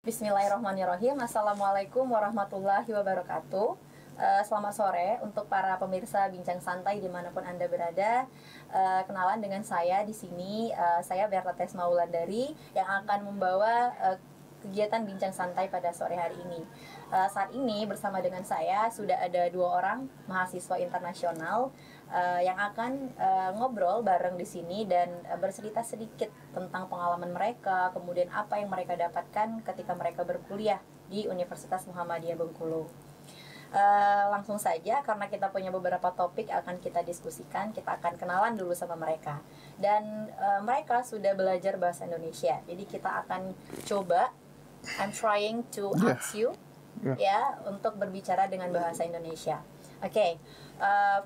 Bismillahirrahmanirrahim. Assalamualaikum warahmatullahi wabarakatuh. Selamat sore untuk para pemirsa Bincang Santai dimanapun Anda berada. Kenalan dengan saya di sini, saya Bertha Tesma Wulandari yang akan membawa kegiatan Bincang Santai pada sore hari ini. Saat ini bersama dengan saya sudah ada 2 orang mahasiswa internasional yang akan ngobrol bareng di sini dan bercerita sedikit tentang pengalaman mereka, kemudian apa yang mereka dapatkan ketika mereka berkuliah di Universitas Muhammadiyah Bengkulu. Langsung saja, karena kita punya beberapa topik akan kita diskusikan, kita akan kenalan dulu sama mereka. Dan mereka sudah belajar bahasa Indonesia, jadi kita akan coba, I'm trying to ask you ya untuk berbicara dengan bahasa Indonesia. Oke.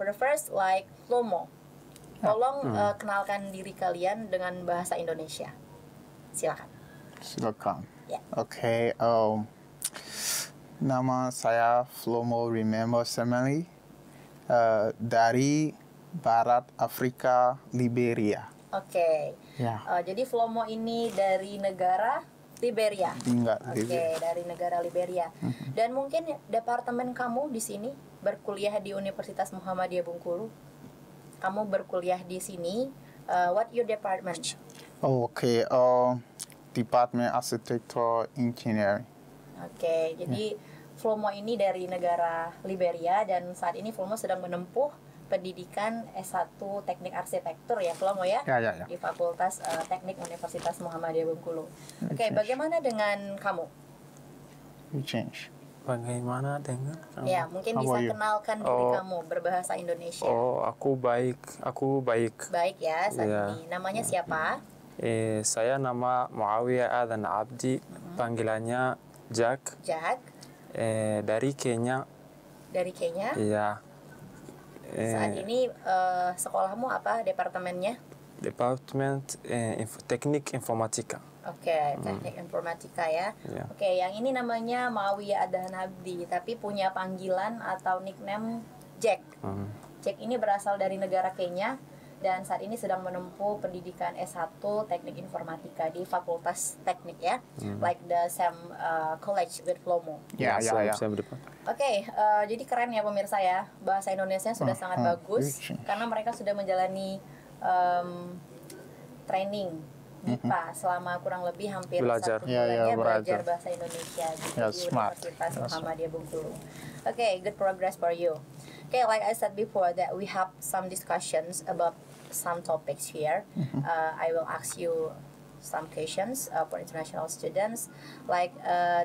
For the first, like Flomo, tolong kenalkan diri kalian dengan bahasa Indonesia. Silakan. Silakan. Yeah. Oke. Nama saya Flomo Sirmanlee dari Barat Afrika, Liberia. Oke. Jadi Flomo ini dari negara Liberia. Dari negara Liberia. Dan mungkin departemen kamu di sini berkuliah di Universitas Muhammadiyah Bengkulu. Kamu berkuliah di sini. What your department? Departemen Arsitektur Engineering. Jadi Flomo ini dari negara Liberia dan saat ini Flomo sedang menempuh pendidikan S1 Teknik Arsitektur ya Flomo ya? Ya. Di Fakultas Teknik Universitas Muhammadiyah Bengkulu. Bagaimana dengan kamu? Bagaimana dengan kamu? Ya, mungkin bisa kenalkan diri kamu berbahasa Indonesia. Aku baik. Baik ya, saat ini. Namanya siapa? Saya nama Maawiya Adhan Abdi, panggilannya Jack. Dari Kenya. Dari Kenya? Iya. Saat ini sekolahmu apa departemennya? Departemen Teknik Informatika. Teknik Informatika ya. Yang ini namanya Maawiya Adhan Abdi, tapi punya panggilan atau nickname Jack. Jack ini berasal dari negara Kenya dan saat ini sedang menempuh pendidikan S1 Teknik Informatika di Fakultas Teknik ya. Like the same college with Flomo. Ya. Jadi keren ya pemirsa ya. Bahasa Indonesia sudah sangat bagus karena mereka sudah menjalani training BIPA selama kurang lebih hampir 1 bulan belajar bahasa Indonesia di Universitas Muhammadiyah Bengkulu. Good progress for you. Like I said before that we have some discussions about some topics here. I will ask you some questions for international students. Like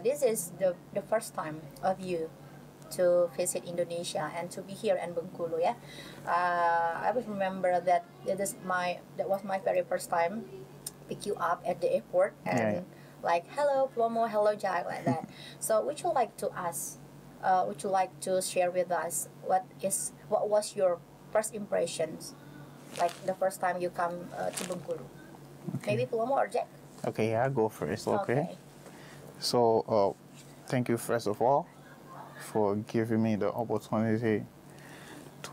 this is the first time of you to visit Indonesia and to be here in Bengkulu ya. I would remember that that was my very first time pick you up at the airport and like hello Flomo, hello Jack, like that. So would you like to ask? Would you like to share with us what was your first impressions, like the first time you come to Bengkulu? Maybe Flomo or Jack? Go first. So thank you first of all for giving me the opportunity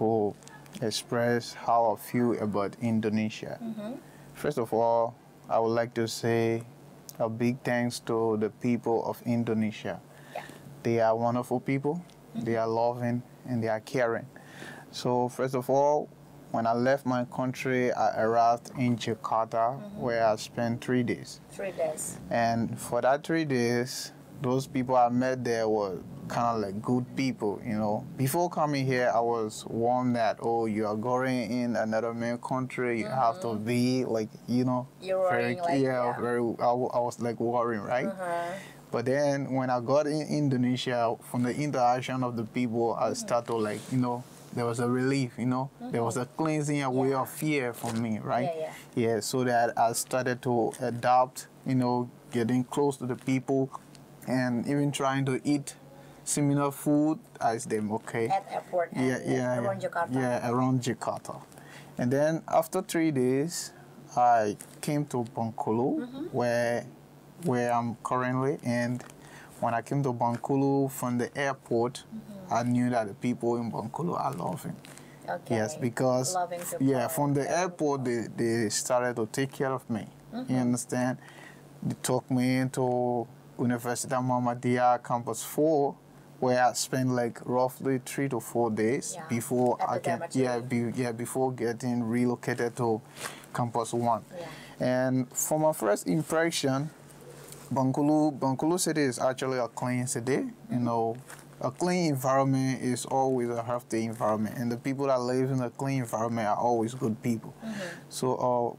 to express how I feel about Indonesia. First of all, I would like to say a big thanks to the people of Indonesia. They are wonderful people, they are loving, and they are caring. So first of all, when I left my country, I arrived in Jakarta, where I spent 3 days. 3 days. And for that 3 days, those people I met there were kind of like good people, you know. Before coming here, I was warned that, you are going in another country, you have to be like, you know, you're worrying I was like worrying, right? But then when I got in Indonesia, from the interaction of the people, I started like, you know, there was a relief, you know, there was a cleansing away of fear from me, right? So that I started to adapt, you know, getting close to the people and even trying to eat similar food as them, At airport around Jakarta. Around Jakarta. And then after 3 days, I came to Bengkulu, where I'm currently, and when I came to Bengkulu from the airport, I knew that the people in Bengkulu are loving. Okay. Yes, because from the airport they started to take care of me. You understand? They took me into Universidad Muhammadiyah Campus 4, where I spent like roughly 3 to 4 days before I can before getting relocated to Campus 1. And for my first impression, Bengkulu city is actually a clean city. You know, a clean environment is always a healthy environment, and the people that live in a clean environment are always good people. So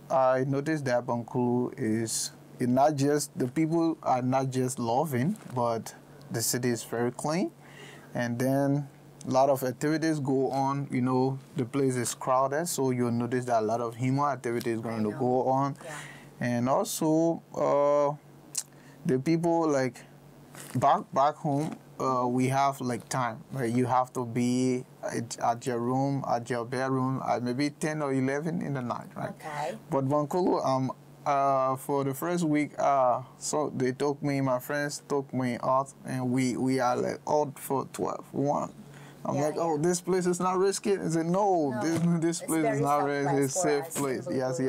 I noticed that Bengkulu is not just, the people are not just loving, but the city is very clean. And then a lot of activities go on. You know, the place is crowded, so you'll notice that a lot of human activity is going to go on. And also, the people, like, back home, we have like time where you have to be at your room, at your bedroom at maybe 10 or 11 in the night, right? Okay. But Bengkulu, for the first week, so they took me, my friends took me out, and we are like out for 1. I'm like, oh, this place is not risky. I said, no, this place is not risky. It's a safe place. Yes.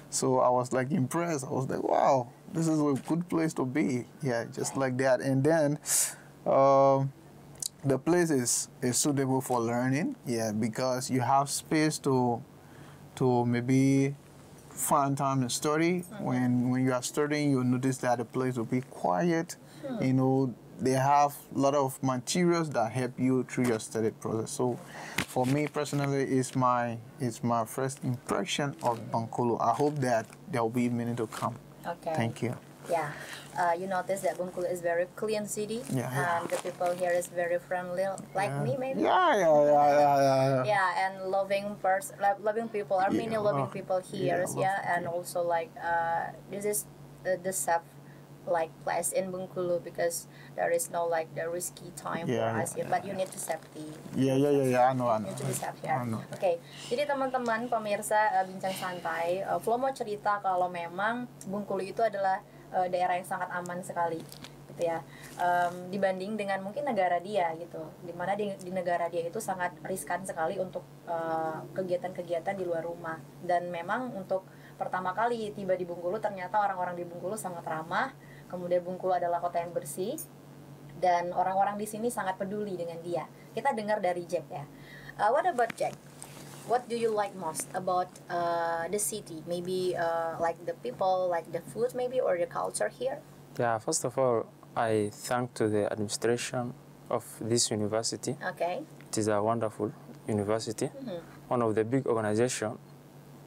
So I was like impressed. I was like, wow, this is a good place to be. Yeah, just like that. And then the place is suitable for learning. Yeah, because you have space to maybe find time to study. When you are studying, you'll notice that the place will be quiet. You know, they have a lot of materials that help you through your study process. So for me personally, it's my first impression of Bengkulu. I hope that there will be many to come. Okay. Thank you. Yeah. You notice that Bengkulu is very clean city. And the people here is very friendly, like me maybe. Yeah, and loving people. Are many loving people here. And also like this is the safe like place in Bengkulu, because there is no like the risky time for us here, but you need to safety. I know. You need to be safe here. Okay. Jadi teman-teman pemirsa Bincang Santai, Flomo cerita kalau memang Bengkulu itu adalah daerah yang sangat aman sekali, gitu ya. Dibanding dengan mungkin negara dia gitu, dimana di negara dia itu sangat riskan sekali untuk kegiatan-kegiatan di luar rumah. Dan memang untuk pertama kali tiba di Bengkulu, ternyata orang-orang di Bengkulu sangat ramah. Kemudian Bengkulu adalah kota yang bersih, dan orang-orang di sini sangat peduli dengan dia. Kita dengar dari Jack ya. What about Jack? What do you like most about the city? Maybe like the people, like the food, maybe, or the culture here? Yeah, first of all, I thank to the administration of this university. Okay. It is a wonderful university, one of the big organizations.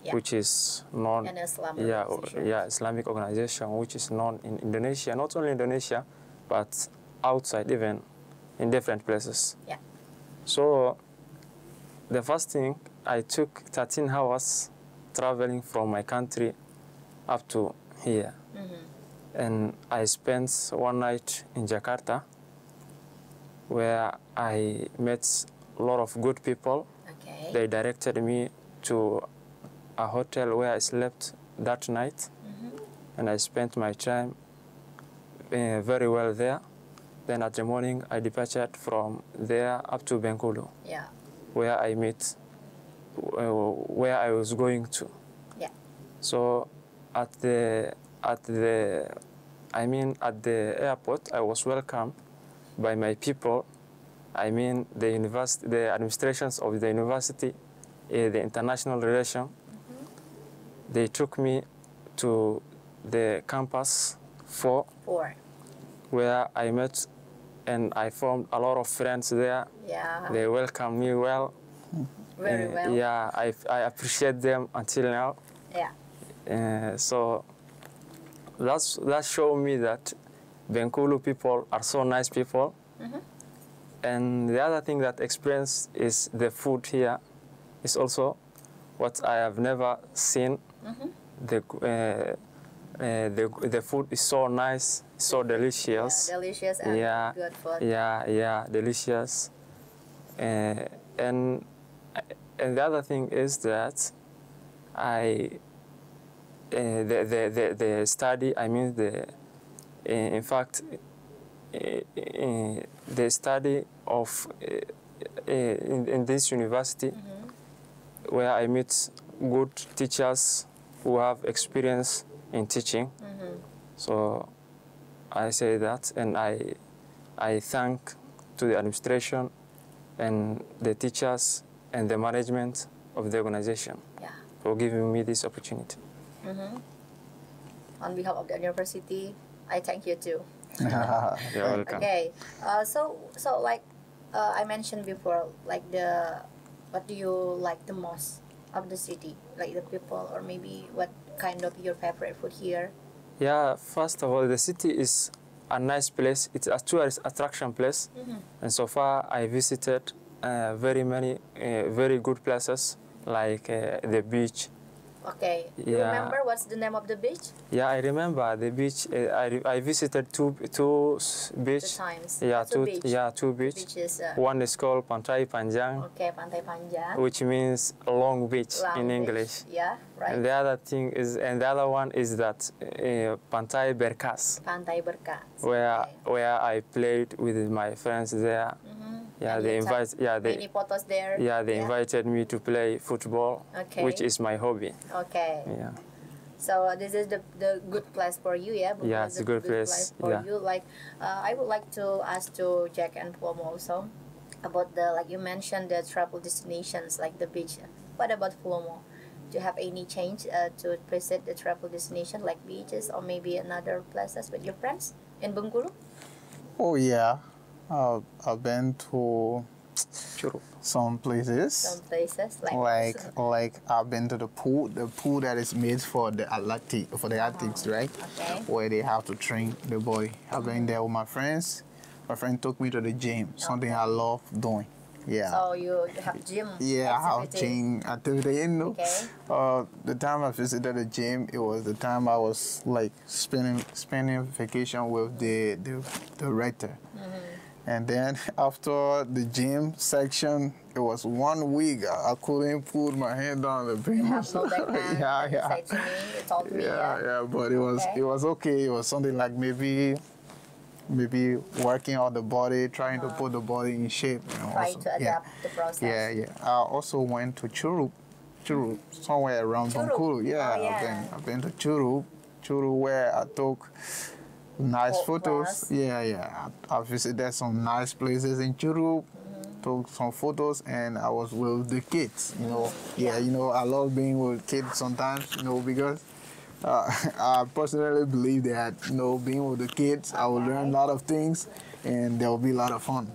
Which is known, Islamic organization, which is known in Indonesia, not only Indonesia, but outside, even in different places. Yeah. So the first thing, I took 13 hours traveling from my country up to here. And I spent one night in Jakarta, where I met a lot of good people. Okay. They directed me to a hotel where I slept that night, and I spent my time very well there. Then at the morning, I departed from there up to Bengkulu, where I met, where I was going to. Yeah. So at the airport, I was welcomed by my people. I mean the administrations of the university, the international relation. They took me to the campus 4, where I met and I formed a lot of friends there. Yeah. They welcomed me well. Very well. Yeah, I appreciate them until now. Yeah. So that showed me that Bengkulu people are so nice people. And the other thing that experience is the food here is also what I have never seen. The food is so nice, so delicious. Yeah, delicious and good food. Yeah, delicious. And the other thing is that the study. I mean in fact, the study of in this university, where I meet good teachers who have experience in teaching. So I say that, and I thank to the administration and the teachers and the management of the organization for giving me this opportunity. On behalf of the university, I thank you too. You're welcome. Okay, so like I mentioned before, like what do you like the most of the city, like the people, or maybe what kind of your favorite food here? Yeah, first of all, the city is a nice place. It's a tourist attraction place, and so far I visited very many very good places like the beach. Okay, you remember what's the name of the beach? Yeah, I remember the beach. I visited two beach. 2 times. Yeah, two beaches. One is called Pantai Panjang. Okay, Pantai Panjang. Which means long beach in English. Yeah, right. And the other one is that Pantai Berkas. Pantai Berkas. Where I played with my friends there. Yeah, many photos there. Yeah, they invited me to play football, which is my hobby. Okay. Yeah. So this is the good place for you, yeah? Yeah, it's a good place for you. Like, I would like to ask to Jack and Flomo also about like you mentioned the travel destinations like the beach. What about Flomo? Do you have any change to visit the travel destination like beaches or maybe another places with your friends in Bengkulu? Oh yeah. I've been to some places. Some places like I've been to the pool that is made for the athletics, right? Okay. Where they have to train the body. I've been there with my friends. My friend took me to the gym, something I love doing. Yeah. So you have gym Yeah, I have gym activity, you know. Okay. The time I visited the gym, it was the time I was like spending vacation with the director. And then after the gym section, it was 1 week. I couldn't put my hand on the beam. Yeah. But it was okay. It was something like maybe working on the body, trying to put the body in shape. Try to adapt the process. Yeah. I also went to Churup, somewhere around Bengkulu. Yeah, I've been to Churup, where I took nice photos. Yeah. I visited some nice places in Churup, took some photos, and I was with the kids. I love being with kids sometimes. Because I personally believe that being with the kids, I will learn a lot of things, and there will be a lot of fun.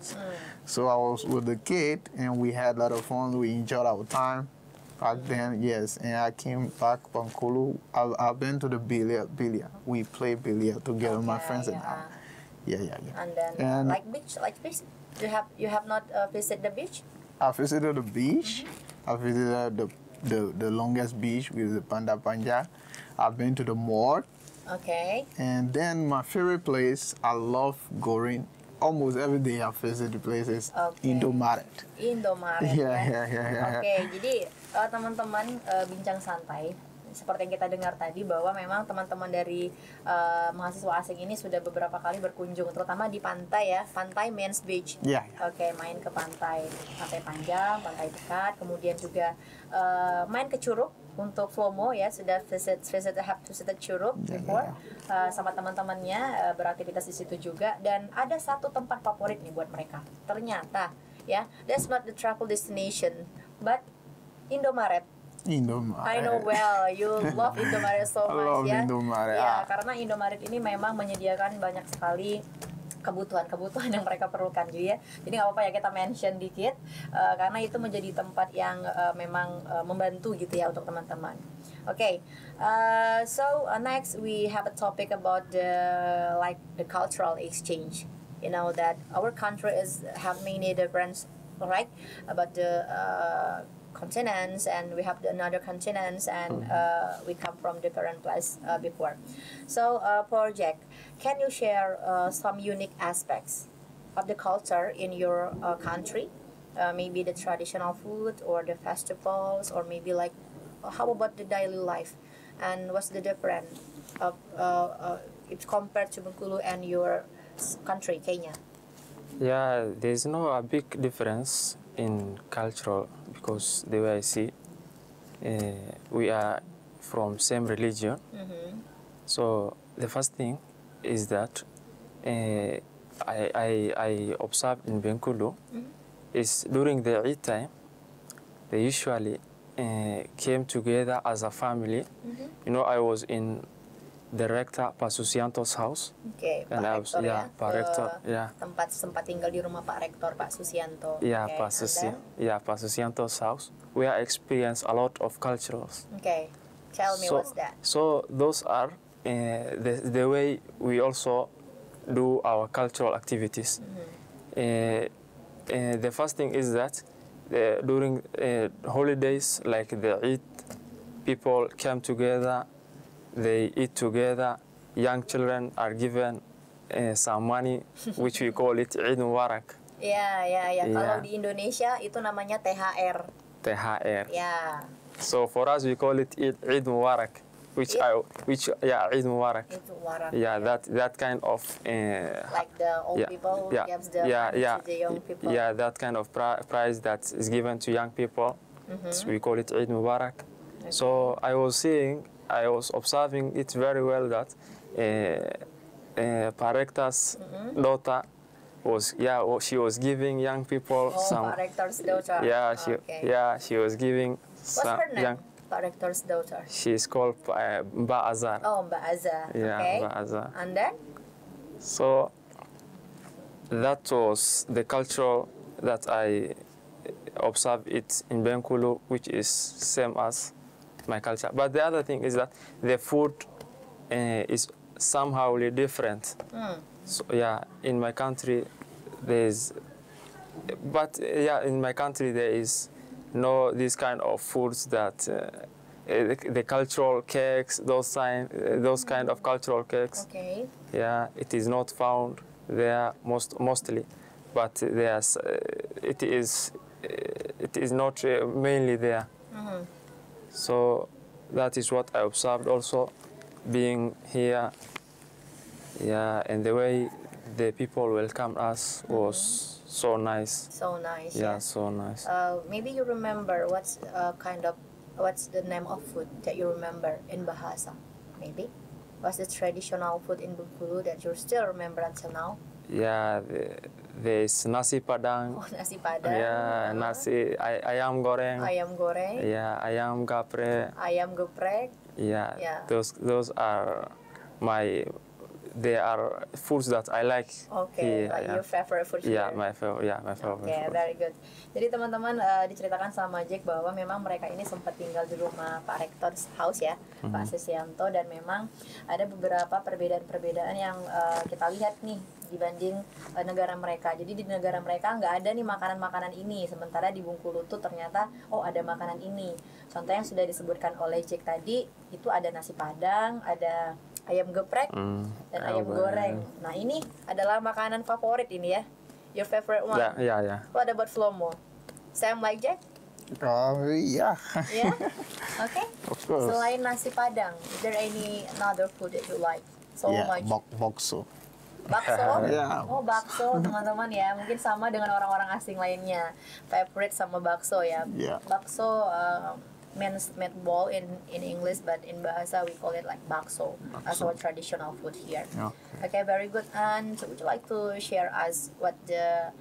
So I was with the kid, and we had a lot of fun. We enjoyed our time. Back then, yes, and I came back from Bengkulu. I've been to the billiard. We play billiard together, my friends and I. Yeah. And then, like beach, you have not visited the beach? I visited the beach. I visited the longest beach with the Pantai Panjang. I've been to the mall. Okay. And then my favorite place, I love going. Almost every day I visit the places. Indomaret. Yeah. Oke, jadi teman-teman bincang santai seperti yang kita dengar tadi bahwa memang teman-teman dari mahasiswa asing ini sudah beberapa kali berkunjung, terutama di pantai ya, pantai Men's Beach. Oke, main ke pantai Panjang, pantai dekat, kemudian juga main ke Curug. Untuk Flomo ya sudah have visited Curug before sama teman-temannya beraktivitas di situ juga, dan ada satu tempat favorit nih buat mereka. Ternyata ya, that's not the travel destination, but Indomaret. I know well you love Indomaret so much ya. Ya, karena Indomaret ini memang menyediakan banyak sekali kebutuhan yang mereka perlukan gitu ya. Jadi nggak apa-apa ya kita mention dikit karena itu menjadi tempat yang memang membantu gitu ya untuk teman-teman. Okay, so next we have a topic about the cultural exchange. You know that our country have many different, right, about the continents, and we have another continents, and we come from different place before. So Project, can you share some unique aspects of the culture in your country? Maybe the traditional food or the festivals, or maybe like how about the daily life, and what's the difference of if compared to Bengkulu and your country, Kenya? Yeah, there's no a big difference in cultural because the way I see, we are from same religion. So the first thing is that I observed in Bengkulu is during the Eid time, they usually came together as a family. You know, I was in Director Pak Susianto's house. Okay, and Pak I was, Rektor yeah, ya. Pak Rektor, yeah. Tempat sempat tinggal di rumah Pak Rektor, Pak Susianto. Yeah, Okay, Pak Susianto's house. We are experienced a lot of cultures. Okay, tell me what's that? So those are the way we also do our cultural activities. The first thing is that during holidays like the Eid, people come together, they eat together. Young children are given some money, which we call it Eid Mubarak. Ya. Kalau di Indonesia itu namanya THR. THR. Yeah. So for us, we call it Eid Mubarak, Eid Mubarak. Eid Mubarak. Yeah, that kind of. Like the old people gives the money to the young people. Yeah, that kind of prize that is given to young people. So we call it Eid Mubarak. Okay. So I was observing it very well that Pak Rektor's daughter she was giving young people some. Pak Rektor's daughter. She was giving. What's her name? Pak Rektor's daughter. She's called Mbak Azar. Oh, Mbak Azar. Yeah, okay. Mbak Azar. And then? So that was the culture that I observed it in Bengkulu, which is same as my culture. But the other thing is that the food is somehow really different. So yeah, in my country there is no this kind of foods that the cultural cakes, those kind of cultural cakes. Okay. Yeah, it is not found there mostly, but there's it is not mainly there. So that is what I observed also being here. Yeah, and the way the people welcomed us was so nice. So nice. Yeah, so nice. Maybe you remember what's the name of food that you remember in Bahasa? Maybe what's the traditional food in Bengkulu that you still remember until now? Yeah, there's nasi padang. Oh, nasi padang. Yeah, nasi ayam goreng. Ayam goreng. Yeah, ayam geprek. Ayam geprek. Yeah. Those are they are foods that I like. Okay, like your favorite food here. Yeah, my favorite. Okay, very good. Jadi teman-teman diceritakan sama Jack bahwa memang mereka ini sempat tinggal di rumah Pak Rektor's house ya, Pak Susianto, dan memang ada beberapa perbedaan-perbedaan yang kita lihat nih dibanding negara mereka. Jadi di negara mereka nggak ada nih makanan-makanan ini, sementara di Bengkulu tuh ternyata ada makanan ini. Contoh yang sudah disebutkan oleh Jack tadi itu ada nasi padang, ada ayam geprek dan ayam goreng. Nah ini adalah makanan favorit ini ya, your favorite one. Yeah. What about Flomo? Same like Jack? Yeah. Yeah. Okay. Of course. Selain nasi padang, is there any another food that you like so much? Bakso. Bakso? Yeah. Oh, bakso teman-teman ya. Mungkin sama dengan orang-orang asing lainnya. Favorite sama bakso ya. Yeah. Bakso means meatball in English, but in Bahasa we call it like bakso as our traditional food here. Okay, very good. And would you like to share us what the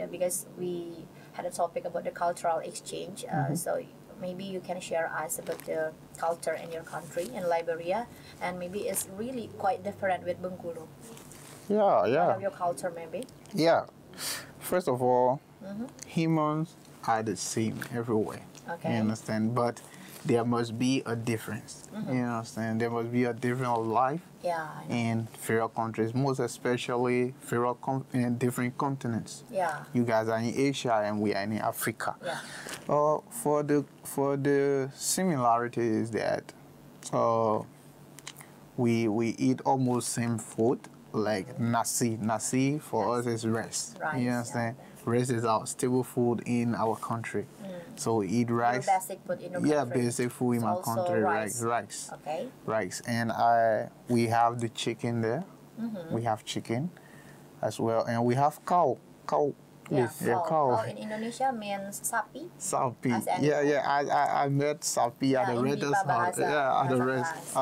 because we had a topic about the cultural exchange. So maybe you can share us about the culture in your country in Liberia, and maybe it's really quite different with Bengkulu. Yeah. What of your culture maybe? Yeah. First of all, humans are the same everywhere. Okay. You understand? But there must be a difference. You understand? There must be a different life in various countries, most especially in different continents. Yeah. You guys are in Asia and we are in Africa. Yeah. For the similarities that we eat almost same food, like nasi. Nasi for us is rice. You understand? Rice is our staple food in our country. So we eat rice. Your basic food in your country. Yeah, basic food in my country. Rice. Rice. And we have the chicken there. We have chicken. as well, and we have cow. Yeah, cow. Cow in Indonesia means sapi. Sapi. Yeah. I met sapi at the renter's house. Yeah, at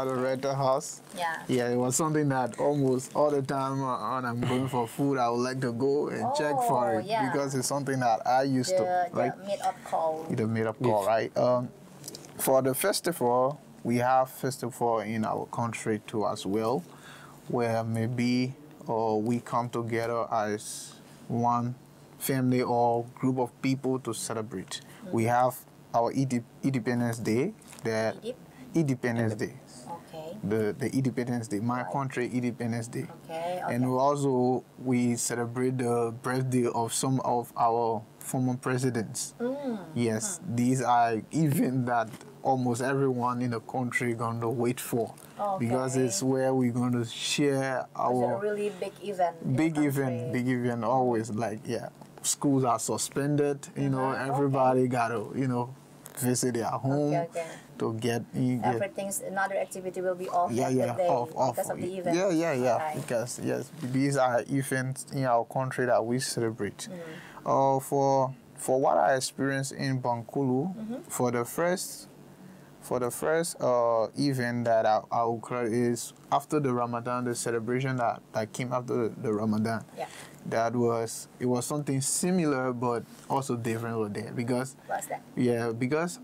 the renter's house. Yeah, it was something that almost all the time when I'm going for food, I would like to go and check for it because it's something that I used to like. The meat of cow. The meat of cow, right? For the festival, we have festival in our country too as well, where maybe we come together as one family or group of people to celebrate. We have our Independence Day, Independence Day. Okay. The Independence Day, my country Independence Day. Okay. And we celebrate the birthday of some of our former presidents. Yes, these are events that almost everyone in the country going to wait for because it's where we're going to share our. It's a really big event. Big event. Always like schools are suspended. You know, everybody got to visit their home to get. Everything's another activity will be off. Off because of the event. Yeah. Because these are events in our country that we celebrate. For what I experienced in Bengkulu, for the first event that I will call is after the Ramadan, the celebration that came after the Ramadan. It was something similar but also different over there because. What's that? Yeah, because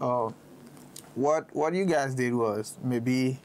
what you guys did was maybe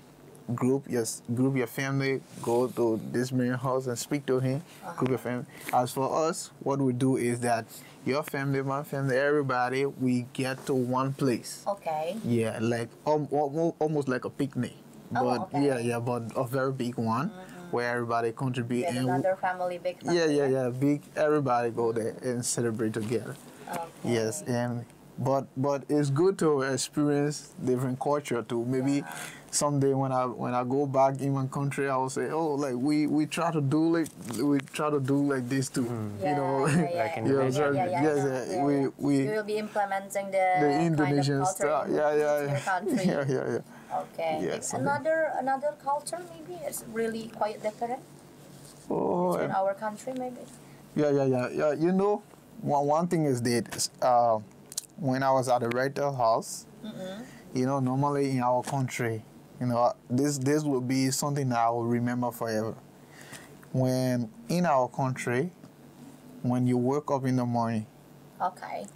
group your family, go to this man's house and speak to him, group your family. As for us, what we do is that your family, my family, everybody, we get to one place. Okay. Yeah, like almost like a picnic. But but a very big one where everybody contribute. And another family, big family. Yeah, big. Everybody go there and celebrate together. Okay. Yes, and but it's good to experience different culture too. Maybe someday when I go back in my country, I will say, like we try to do like this too. You know, like in Indonesia. We will be implementing the Indonesian kind of style. Your country. Yeah. Okay. Yes, another culture maybe it's really quite different. In our country maybe. Yeah. You know, one thing is that when I was at the rental house, you know, normally in our country, you know, this will be something that I will remember forever. When in our country, when you wake up in the morning,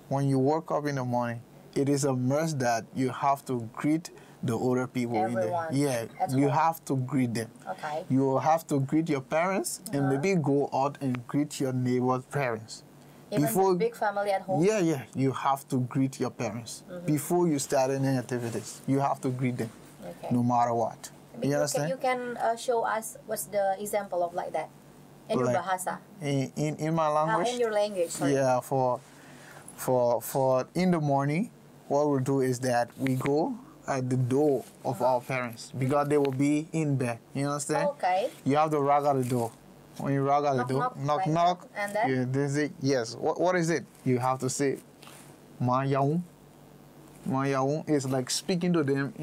when you wake up in the morning, it is a must that you have to greet the older people. Everyone. You have to greet them. Okay. You have to greet your parents and maybe go out and greet your neighbor's parents. Even big family at home? Yeah. You have to greet your parents. Before you start any activities, you have to greet them, no matter what. You understand? You can show us what's the example of like that in your bahasa. In my language? In your language, sorry. Yeah, for in the morning, what we'll do is that we go at the door of our parents because they will be in bed. You understand? Okay. You have to knock at the door. When you knock at the door, knock. And then? Yeah, this is it. Yes. What is it? You have to say, "Mayaung." Mayaung is like speaking to them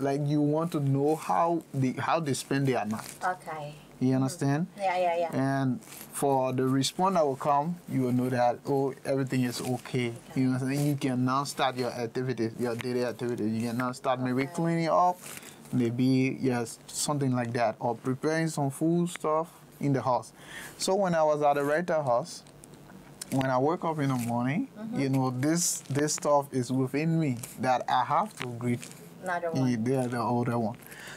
like you want to know how they spend their night. Okay. You understand? Yeah. And for the response that will come, you will know that everything is okay. You understand? You can now start your activities, your daily activities. You can now start maybe cleaning up, maybe something like that, or preparing some food stuff in the house. So when I was at the rental house, when I wake up in the morning, you know, this stuff is within me that I have to greet the older one.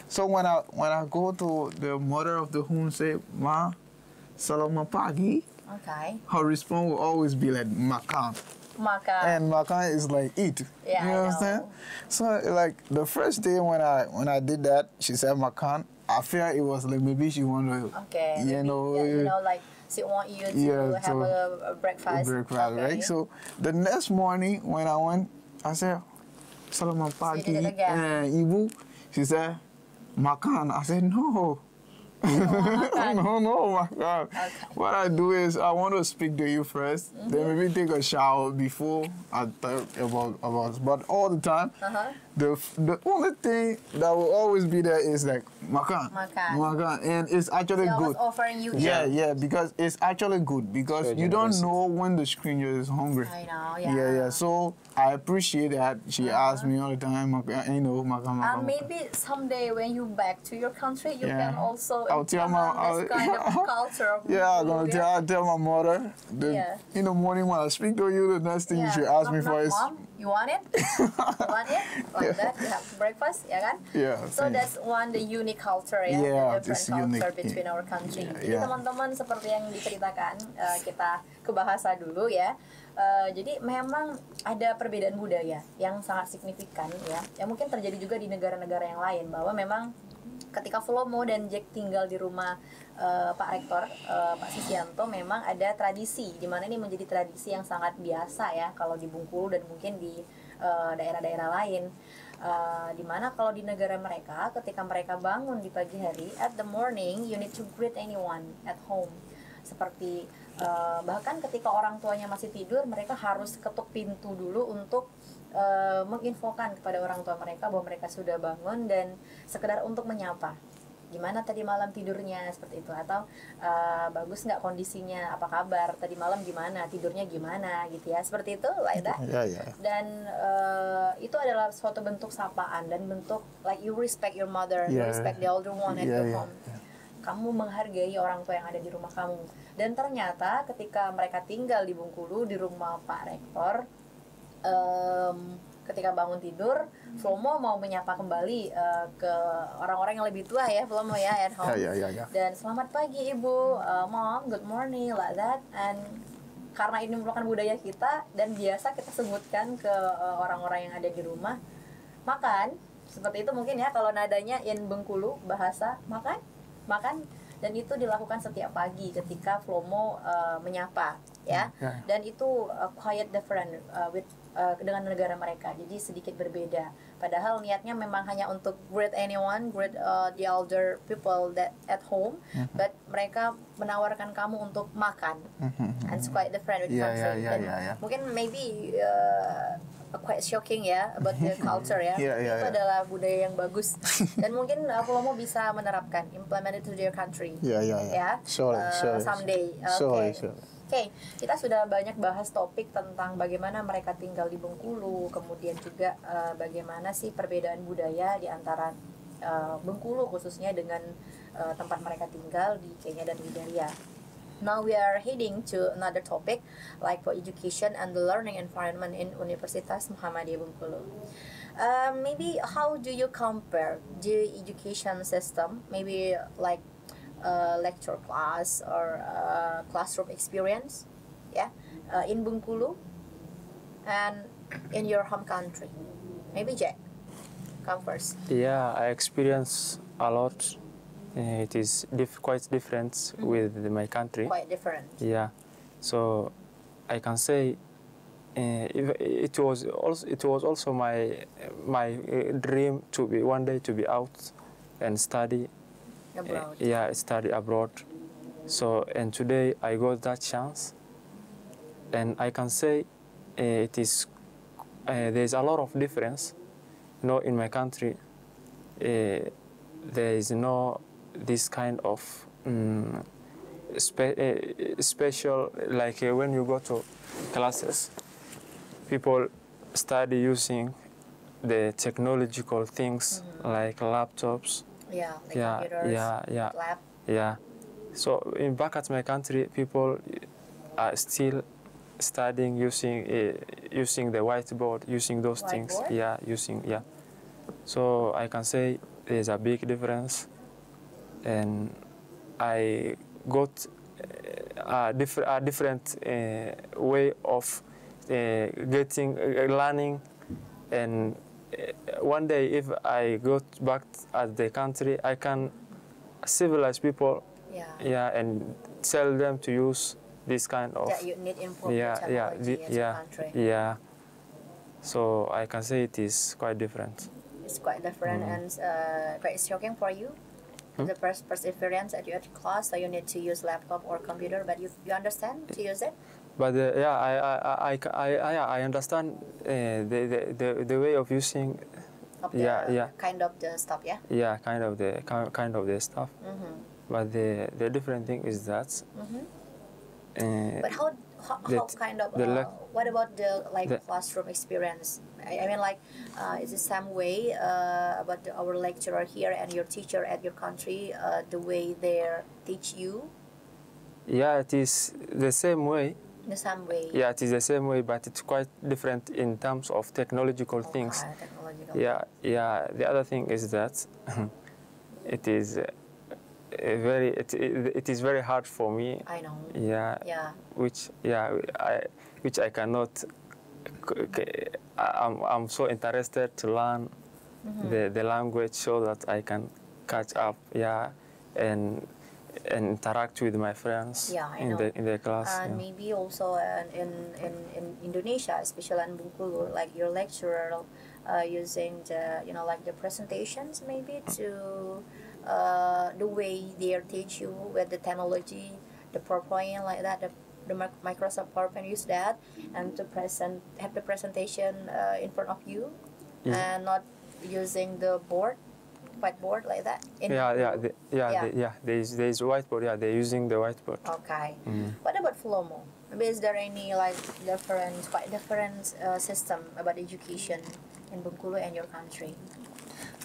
So when I go to the mother of the home, say, "Ma, selamat pagi." Okay. Her response will always be like makan. And makan is like eat. Yeah, you understand? So like the first day when I did that, she said makan. I felt it was like maybe she wanted to, you know, like she want you to have a breakfast. Right? So the next morning when I went, I said, "Selamat pagi, Ibu." She said, "Makan." I said, "No, No, my God. Okay. What I do is I want to speak to you first, then maybe take a shower before I talk about. But all the time, the only thing that will always be there is like makan, and it's actually good. Offering you. Yeah, because it's actually good because you don't know when the stranger is hungry. I know. Yeah. So I appreciate that she asks me all the time, makan. Maybe someday when you back to your country, you can also I'll tell this kind of culture. I'm gonna tell my mother. In the morning when I speak to you, the next thing you should ask me for is, Mom, you want it? You want it? Like that, you have breakfast, ya kan? Yeah. So that's the unique culture ya, the different culture between our country. Jadi teman-teman seperti yang diceritakan, kita ke bahasa dulu ya. Jadi memang ada perbedaan budaya yang sangat signifikan ya, yang mungkin terjadi juga di negara-negara yang lain, bahwa memang ketika Flomo dan Jack tinggal di rumah Pak Rektor, Pak Sisianto, memang ada tradisi di mana ini menjadi tradisi yang sangat biasa ya kalau di Bengkulu dan mungkin di daerah-daerah lain, di mana kalau di negara mereka ketika mereka bangun di pagi hari, at the morning you need to greet anyone at home, seperti bahkan ketika orang tuanya masih tidur, mereka harus ketuk pintu dulu untuk menginfokan kepada orang tua mereka bahwa mereka sudah bangun dan sekedar untuk menyapa, gimana tadi malam tidurnya, seperti itu, atau bagus nggak kondisinya, apa kabar tadi malam, gimana tidurnya, gimana gitu ya, seperti itu like that. Dan itu adalah suatu bentuk sapaan dan bentuk like you respect your mother, you respect the older one at your home. Kamu menghargai orang tua yang ada di rumah kamu. Dan ternyata ketika mereka tinggal di Bengkulu di rumah Pak Rektor, ketika bangun tidur, Flomo mau menyapa kembali ke orang-orang yang lebih tua ya, Flomo ya, at home. Dan selamat pagi Ibu, Mom, good morning, like that. And karena ini merupakan budaya kita dan biasa kita sebutkan ke orang-orang yang ada di rumah, makan, seperti itu mungkin ya kalau nadanya in Bengkulu bahasa makan, dan itu dilakukan setiap pagi ketika Flomo menyapa ya. Dan itu quite different dengan negara mereka, jadi sedikit berbeda, padahal niatnya memang hanya untuk greet anyone, greet the elder people that at home, but mereka menawarkan kamu untuk makan, and it's quite different with country. Mungkin maybe quite shocking ya about the culture ya. Itu adalah budaya yang bagus dan mungkin Flomo bisa menerapkan, implement it to their country. Someday. Oke, kita sudah banyak bahas topik tentang bagaimana mereka tinggal di Bengkulu, kemudian juga bagaimana sih perbedaan budaya di antara Bengkulu khususnya dengan tempat mereka tinggal di Kenya dan Liberia. Now we are heading to another topic like for education and the learning environment in Universitas Muhammadiyah Bengkulu. Maybe how do you compare the education system, maybe like lecture class or classroom experience in Bengkulu and in your home country? Maybe Jack, come first. I experience a lot. It is quite different with my country. Quite different. So I can say it was also my dream to be one day to be out and study. Abroad. Study abroad. So and today I got that chance, and I can say it is there is a lot of difference. In my country, there is no this kind of special, like when you go to classes, people study using the technological things like laptops. Computers, lab. So back at my country, people are still studying using the whiteboard, using those things. So I can say there's a big difference, and I got a different way of learning, and one day if I go back at the country, I can civilize people, and tell them to use this kind of. You need improvement technology as a country. So I can say it is quite different. It's quite different and quite shocking for you. the perseverance at your class, so you need to use laptop or computer, but you understand to use it? But I understand the way of using. Kind of the stuff, yeah. Yeah, kind of the stuff. But the different thing is that. But how kind of what about the classroom experience? I mean, like, is the same way about our lecturer here and your teacher at your country, the way they teach you? Yeah, it is the same way. The same way. Yeah, it is the same way, but it's quite different in terms of technological things. Yeah. The other thing is that it is it is very hard for me. I know. Yeah. Which I cannot. I'm so interested to learn the language so that I can catch up. Yeah, and interact with my friends in the class. And maybe also in Indonesia, especially in Bengkulu, like your lecturer using the like the presentations maybe to the way they teach you with the technology, the PowerPoint like that, the Microsoft PowerPoint use that, and to have the presentation in front of you, and not using the whiteboard like that. There is whiteboard. Yeah, they're using the whiteboard. Okay. What about Flomo? Maybe is there any like quite different system about education in Bengkulu and your country?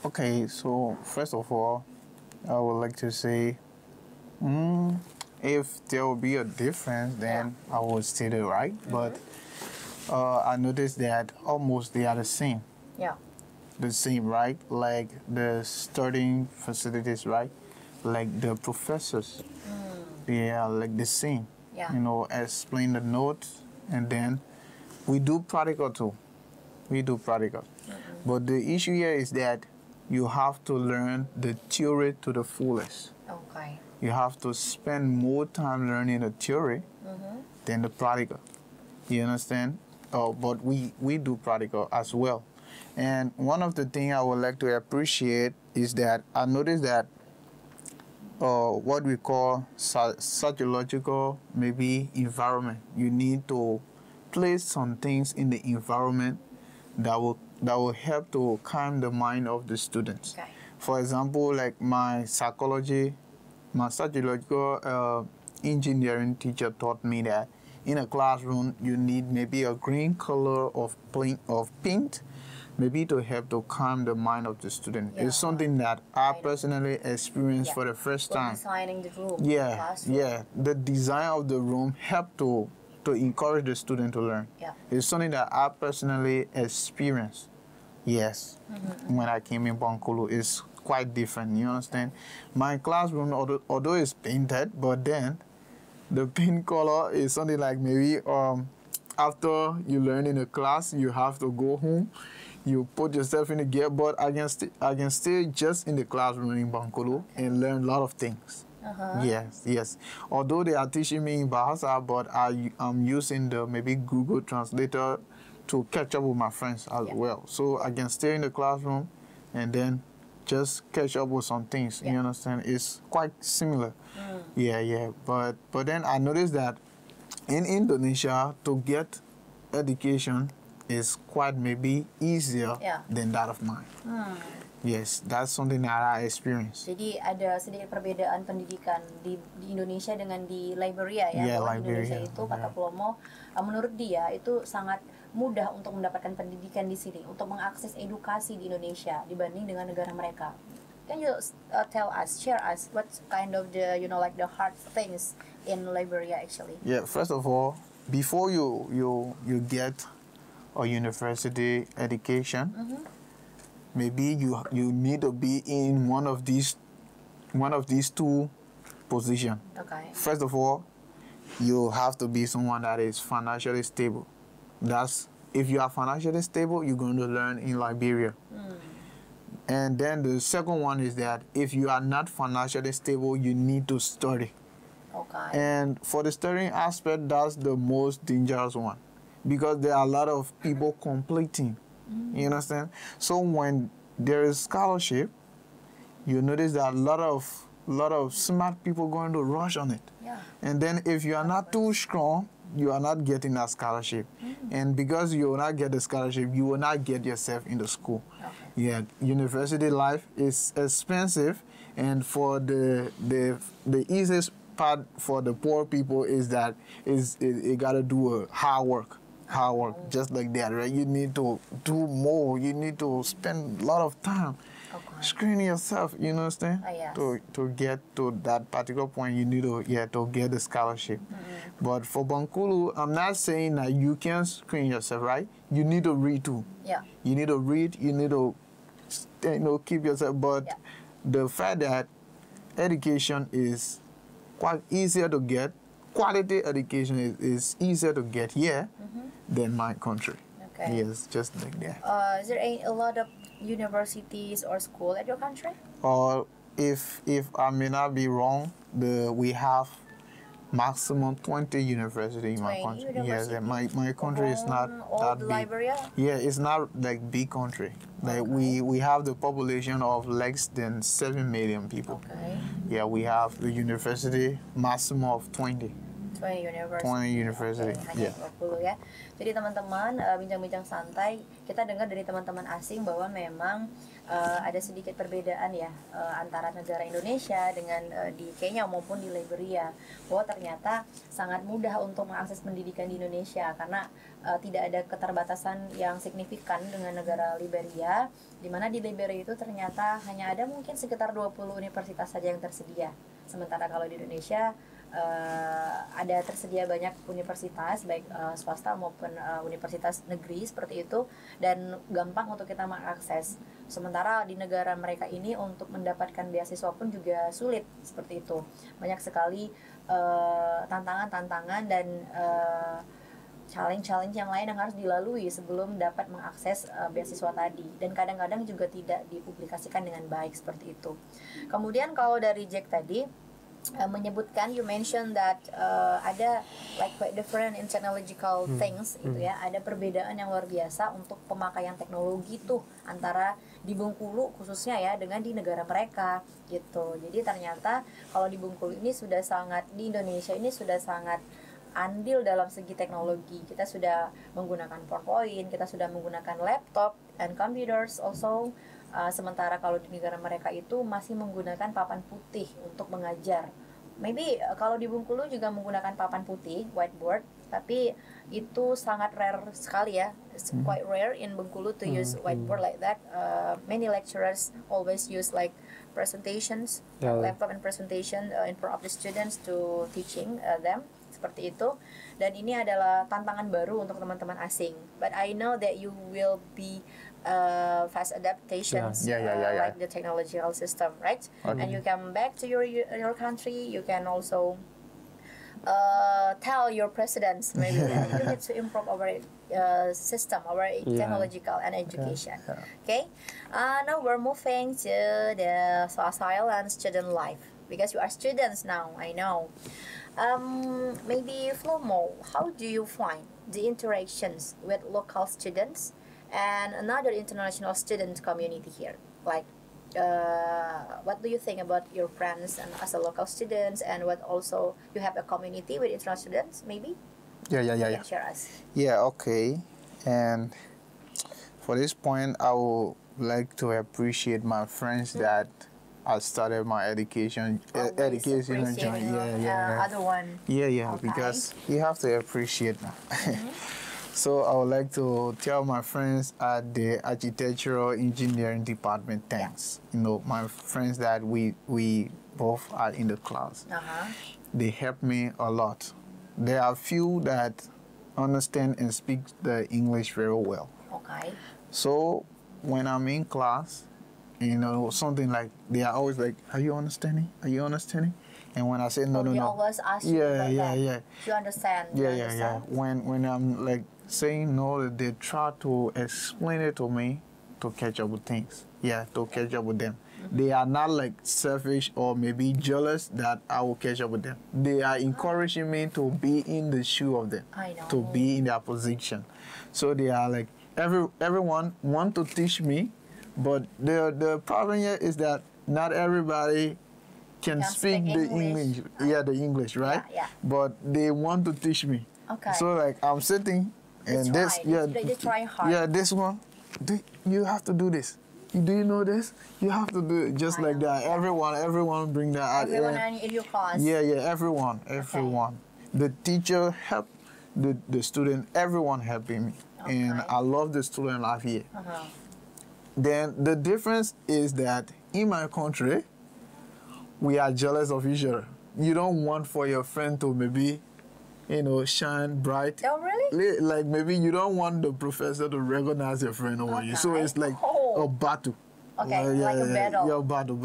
Okay, so first of all, I would like to say, if there will be a difference, then I will state it right. But I noticed that almost they are the same. Yeah. The same, right? Like the studying facilities, right? Like the professors, they are like the same. Yeah. Explain the notes, and then we do practical too. We do practical. But the issue here is that you have to learn the theory to the fullest. Okay. You have to spend more time learning the theory than the practical. You understand? But we do practical as well. And one of the things I would like to appreciate is that I noticed that what we call sociological maybe environment. You need to place some things in the environment that will help to calm the mind of the students. Okay. For example, like my sociological engineering teacher taught me that in a classroom you need maybe a green color of paint, maybe to help to calm the mind of the student. It's something that I personally experienced for the first time. Designing the room. The design of the room helped to encourage the student to learn. Yeah. It's something that I personally experienced. Yes. When I came in Bengkulu, it's quite different. You understand? My classroom, although it's painted, but then the paint color is something like maybe after you learn in a class, you have to go home. You put yourself in the gear, but I can stay just in the classroom in Bengkulu and learn a lot of things. Yes. Although they are teaching me in Bahasa, but I'm using the maybe Google Translator to catch up with my friends as well. So I can stay in the classroom and then just catch up with some things. You understand? It's quite similar. But then I noticed that in Indonesia, to get education is quite maybe easier than that of mine. Yes, that's something that I experienced. Jadi ada sedikit perbedaan pendidikan di Indonesia dengan di Liberia ya. Di Indonesia itu kata Flomo, menurut dia itu sangat mudah untuk mendapatkan pendidikan di sini, untuk mengakses edukasi di Indonesia dibanding dengan negara mereka. Can you share us what kind of the like the hard things in Liberia actually? Yeah, first of all, before you get a university education, maybe you need to be in one of these two positions. Okay. First of all, you have to be someone that is financially stable. If you are financially stable, you're going to learn in Liberia. And then the second one is that if you are not financially stable, you need to study. Okay. And for the studying aspect, that's the most dangerous one, because there are a lot of people completing. You understand? So when there is scholarship, you notice that a lot of smart people going to rush on it. Yeah. And then if you are not too strong, you are not getting that scholarship. And because you will not get the scholarship, you will not get yourself into school. Okay. Yeah, university life is expensive, and for the easiest part for the poor people is that you gotta do a hard work, just like that, right? You need to do more. You need to spend a lot of time screening yourself. You understand? Yes. To get to that particular point, you need to get the scholarship. But for Bankulu, I'm not saying that you can't screen yourself, right? You need to read too. Yeah. You need to read. You need to keep yourself. But the fact that education is quite easier to get, quality education is easier to get here than my country. Okay. Yes, just like that. Is there a lot of universities or school at your country? Or if I may not be wrong, we have maximum 20 universities in my country. Yes, my country is not that big. Liberia? Yeah, it's not like big country. Like we have the population of less than 7 million people. Okay. Yeah, we have the university maximum of 20. 20 university. Hanya 20 ya. Jadi teman-teman, bincang-bincang santai, kita dengar dari teman-teman asing bahwa memang ada sedikit perbedaan ya antara negara Indonesia dengan di Kenya maupun di Liberia, bahwa ternyata sangat mudah untuk mengakses pendidikan di Indonesia karena tidak ada keterbatasan yang signifikan dengan negara Liberia, di mana di Liberia itu ternyata hanya ada mungkin sekitar 20 universitas saja yang tersedia. Sementara kalau di Indonesia ada tersedia banyak universitas baik swasta maupun universitas negeri seperti itu, dan gampang untuk kita mengakses. Sementara di negara mereka ini untuk mendapatkan beasiswa pun juga sulit seperti itu. Banyak sekali tantangan-tantangan dan challenge yang lain yang harus dilalui sebelum dapat mengakses beasiswa tadi, dan kadang-kadang juga tidak dipublikasikan dengan baik seperti itu. Kemudian kalau dari Jack tadi menyebutkan, you mentioned that ada like quite different in technological things gitu ya, ada perbedaan yang luar biasa untuk pemakaian teknologi tuh antara di Bengkulu khususnya ya dengan di negara mereka gitu. Jadi ternyata kalau di Bengkulu ini sudah sangat, di Indonesia ini sudah sangat andil dalam segi teknologi. Kita sudah menggunakan PowerPoint, kita sudah menggunakan laptop and computers also. Sementara kalau di negara mereka itu masih menggunakan papan putih untuk mengajar. Maybe kalau di Bengkulu juga menggunakan papan putih, whiteboard, tapi itu sangat rare sekali ya. It's quite rare in Bengkulu to use whiteboard like that. Many lecturers always use like presentations, laptop and presentation in front of the students to teaching them. Seperti itu. Dan ini adalah tantangan baru untuk teman-teman asing. But I know that you will be fast adaptations like the technological system, right? And you come back to your country, you can also tell your presidents maybe that you need to improve our system, our technological and education. Okay, now we're moving to the social and student life, because you are students now, I know. Maybe Flomo, how do you find the interactions with local students and another international student community here? Like, what do you think about your friends and as a local students, and what also you have a community with international students, maybe? Yeah. Share us. Yeah, okay. And for this point, I would like to appreciate my friends that I started my education journey. Other one. Yeah, because you have to appreciate now. So I would like to tell my friends at the architectural engineering department, thanks. You know, my friends that we both are in the class. They help me a lot. There are few that understand and speak the English very well. Okay. So when I'm in class, you know, something like, they are always like, are you understanding? Are you understanding? And when I say no. They always ask you about that. Yeah. You understand? Yeah. When I'm like saying no, they try to explain it to me to catch up with things. Yeah, to catch up with them. They are not like selfish or maybe jealous that I will catch up with them. They are encouraging me to be in the shoe of them. I know. To be in their position. So they are like, everyone want to teach me. But the problem here is that not everybody can speak the English. Yeah, the English, right? Yeah. But they want to teach me. Okay. So like I'm sitting and they're trying hard. Yeah, this one, you have to do this. Do you know this? You have to do it just like that. Everyone bring that out. Everyone in your class. Yeah, everyone. Okay. The teacher help the student. Everyone helping me, and I love the student life here. Then the difference is that in my country, we are jealous of each other. You don't want for your friend to maybe, shine bright. Oh, really? Like maybe you don't want the professor to recognize your friend over you. So it's like a battle. Okay, like a battle. Yeah, battle,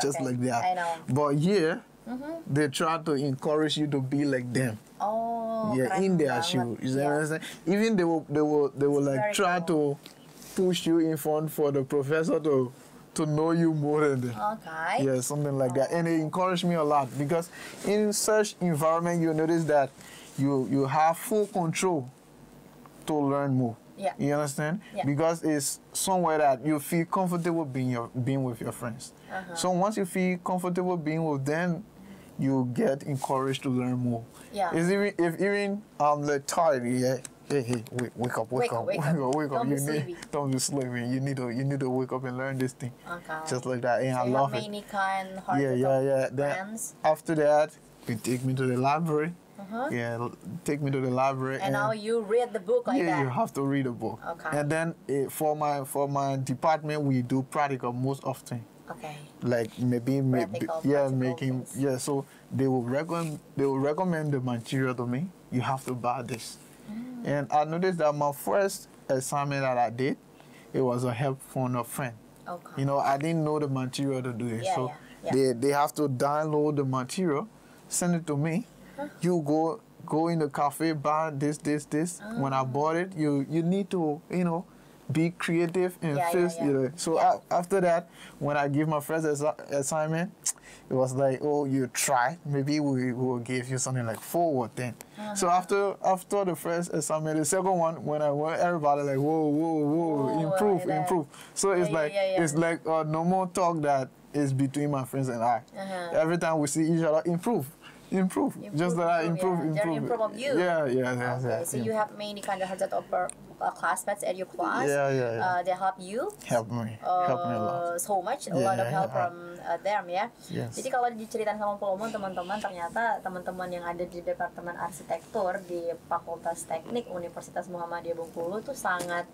just like that. I know. But here, they try to encourage you to be like them. Oh, yeah, in their shoes. You know what I'm saying? Even they will like try to push you in front for the professor to know you more than them. Okay. Yeah, something like that. And it encouraged me a lot because in such environment, you notice that you have full control to learn more. Yeah. You understand? Yeah. Because it's somewhere that you feel comfortable being with your friends. So once you feel comfortable being with them, you get encouraged to learn more. Yeah. If even like tired, yeah. Hey, wake up. Don't be sleeping. You need to wake up and learn this thing. Okay. Just like that. And so I love it. Many kind hard Yeah. Then after that, you take me to the library. Yeah, take me to the library. And now you read the book like that? Yeah, you have to read a book. Okay. And then for my department, we do practical most often. Okay. Like maybe making. So they will recommend the material to me. You have to buy this. And I noticed that my first assignment that I did, it was a help from a friend. Okay. I didn't know the material to do it. They have to download the material, send it to me. You go in the cafe, buy this. When I bought it, you need to, be creative and So after that, when I give my first assignment, it was like, oh, you try. Maybe we will give you something like 4 or 10. So after the first assignment, the second one, when I went, everybody like, whoa, improve. So it's it's like a normal talk that is between my friends and I. Every time we see each other, improve. Just that I improve. Improve of you. Yeah. So you have many kind of classmates at your class. They help you. Help me a lot. So much, a lot of help from them ya. Yes. Jadi kalau diceritain sama Flomo teman-teman, ternyata teman-teman yang ada di Departemen Arsitektur di Fakultas Teknik Universitas Muhammadiyah Bengkulu tuh sangat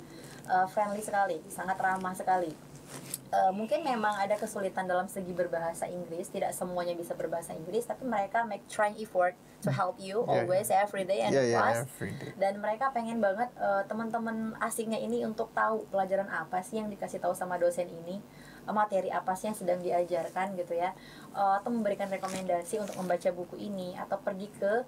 friendly sekali, sangat ramah sekali. Mungkin memang ada kesulitan dalam segi berbahasa Inggris, tidak semuanya bisa berbahasa Inggris, tapi mereka trying effort to help you always every day and class. Dan mereka pengen banget teman-teman asingnya ini untuk tahu pelajaran apa sih yang dikasih tahu sama dosen ini, materi apa sih yang sedang diajarkan gitu ya, atau memberikan rekomendasi untuk membaca buku ini atau pergi ke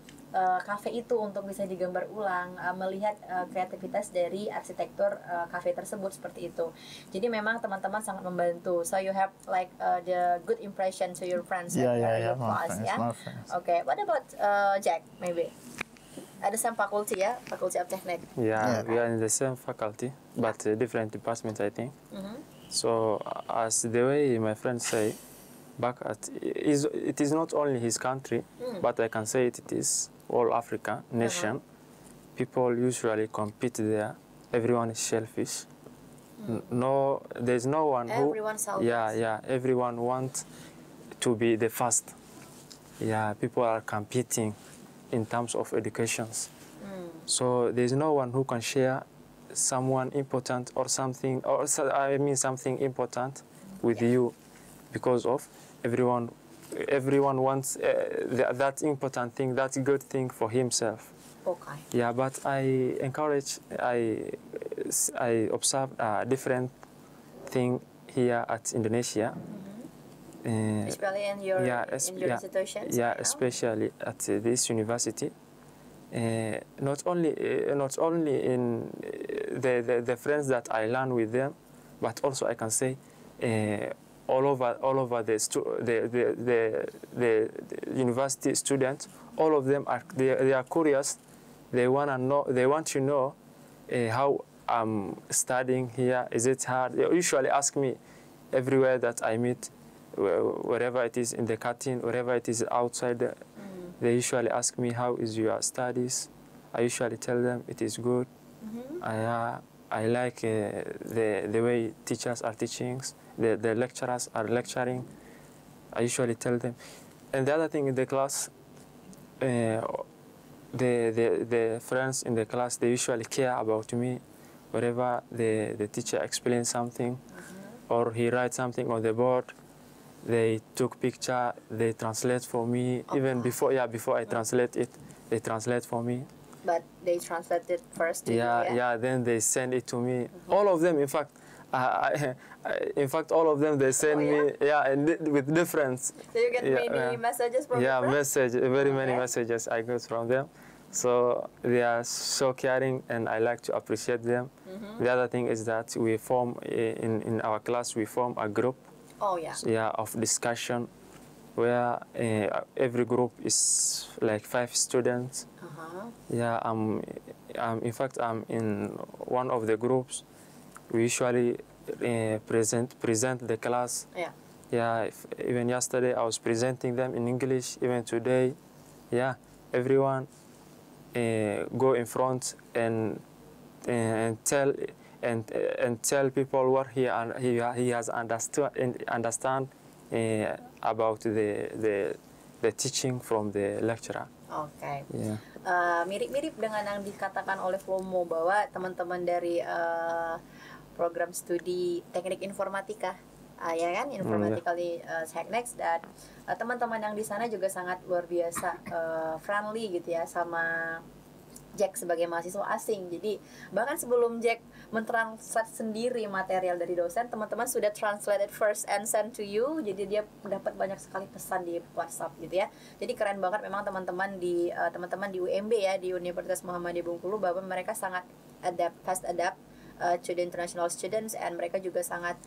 kafe itu untuk bisa digambar ulang, melihat kreativitas dari arsitektur kafe tersebut seperti itu. Jadi memang teman-teman sangat membantu. So you have like the good impression to your friends at your class, ya. Okay, what about Jack? Maybe ada same faculty ya, Faculty of Teknik. Yeah, we are in the same faculty, but different departments, I think. So as the way my friends say, it is not only his country, but I can say it is all Africa nation. People usually compete there. Everyone is selfish. No, there's no one who. Everyone's selfish. Yeah. Everyone wants to be the first. Yeah, people are competing in terms of educations. So there's no one who can share someone important or something, something important with you, because of everyone wants that important thing, that good thing for himself. Okay. Yeah, but I observe a different thing here at Indonesia. Especially in your institutions. Yeah, especially at this university. Not only in the friends that I learn with them, but also I can say all over the university students. All of them are curious. They want to know how I'm studying here. Is it hard? They usually ask me everywhere that I meet. wherever it is in the canteen, wherever it is outside, they usually ask me, how is your studies? I usually tell them it is good. I like the way teachers are teaching, the lecturers are lecturing. I usually tell them. And the other thing in the class, the friends in the class, they usually care about me. Wherever the teacher explains something or he writes something on the board, they took picture, they translate for me. Even before I translate it, they translate for me. But they translate it first to you, yeah, then they send it to me. All of them, in fact, all of them, they send me, and with difference. So you get many messages from them? Yeah, very many messages I get from them. So they are so caring, and I like to appreciate them. The other thing is that we form, in our class, we form a group of discussion where every group is like 5 students. Yeah, in fact, I'm in one of the groups. We usually present the class. Yeah, even yesterday I was presenting them in English. Even today, everyone go in front and tell people what he has understand about the teaching from the lecturer. Oke. Mirip-mirip dengan yang dikatakan oleh Flomo bahwa teman-teman dari program studi teknik informatika, ya kan, Informatika di Teknik, dan teman-teman yang di sana juga sangat luar biasa friendly gitu ya sama Jack sebagai mahasiswa asing. Jadi bahkan sebelum Jack mentranslate sendiri material dari dosen, teman-teman sudah translated first and send to you. Jadi dia dapat banyak sekali pesan di WhatsApp gitu ya. Jadi keren banget memang teman-teman di UMB ya, di Universitas Muhammadiyah Bengkulu, bahwa mereka sangat fast adapt to the international students, and mereka juga sangat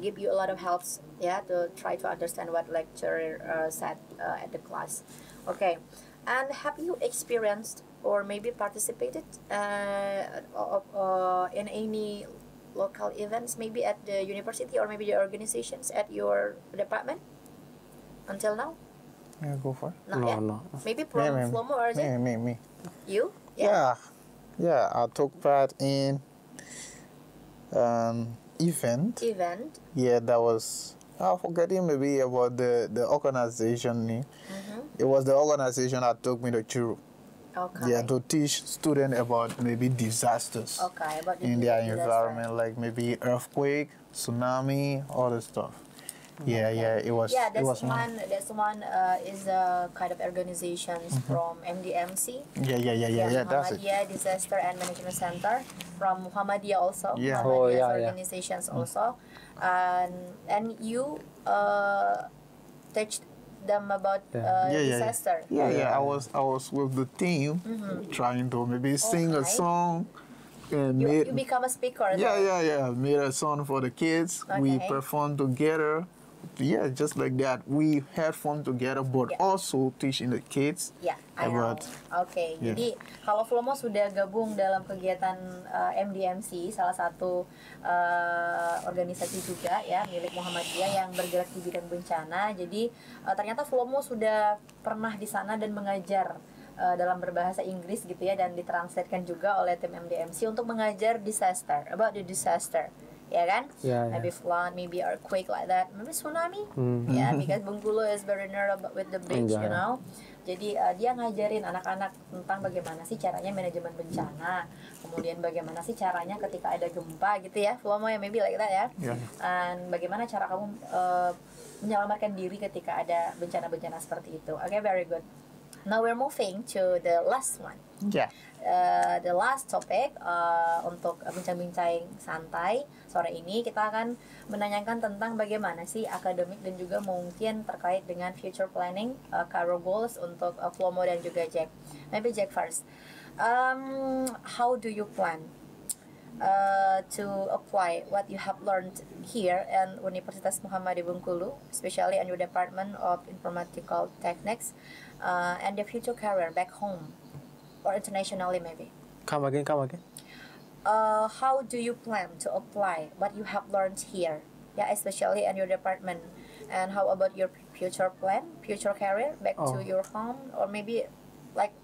give you a lot of helps ya, to try to understand what lecturer said at the class. Okay. And have you experienced or maybe participated in any local events, maybe at the university or maybe the organizations at your department until now? Yeah, go for it. No. Maybe from Flomo or me. You? Yeah, I took part in event. Yeah, that was, I'm forgetting maybe about the organization name. It was the organization that took me to Churu. Okay. Yeah, to teach students about maybe disasters about in their environment, like maybe earthquake, tsunami, all the stuff. Yeah, it was. Yeah, that's one is a kind of organizations from MDMC. Yeah, that's it. Muhammadiyah Disaster and Management Center from Muhammadiyah also. Yeah. Organizations also, and you teach them about disaster. Yeah. I was with the team trying to maybe sing a song. And you become a speaker. Yeah. Made a song for the kids. Okay. We performed together. Yeah, just like that. We had fun together, but also teaching the kids. Yeah, I know. Okay. Jadi kalau Flomo sudah gabung dalam kegiatan MDMC, salah satu organisasi juga ya milik Muhammadiyah yang bergerak di bidang bencana. Jadi ternyata Flomo sudah pernah di sana dan mengajar dalam berbahasa Inggris gitu ya, dan ditranslatekan juga oleh tim MDMC untuk mengajar about the disaster. Ya kan? Maybe flood, maybe earthquake like that, maybe tsunami. Because Bengkulu is very near with the beach, you know. Jadi dia ngajarin anak-anak tentang bagaimana sih caranya manajemen bencana, kemudian bagaimana sih caranya ketika ada gempa gitu ya, Flomo ya, maybe like that ya. Dan bagaimana cara kamu menyelamatkan diri ketika ada bencana-bencana seperti itu. Okay, very good. Now we're moving to the last one. The last topic untuk bincang-bincang santai sore ini, kita akan menanyakan tentang bagaimana sih akademik dan juga mungkin terkait dengan future planning, career goals untuk Flomo dan juga Jack. Maybe Jack first. How do you plan to apply what you have learned here in Universitas Muhammadiyah Bengkulu, especially in your department of Informatika Teknik, and the future career back home or internationally maybe? Come again. How do you plan to apply what you have learned here, especially in your department And how about your future plan, future career, back to your home, or maybe like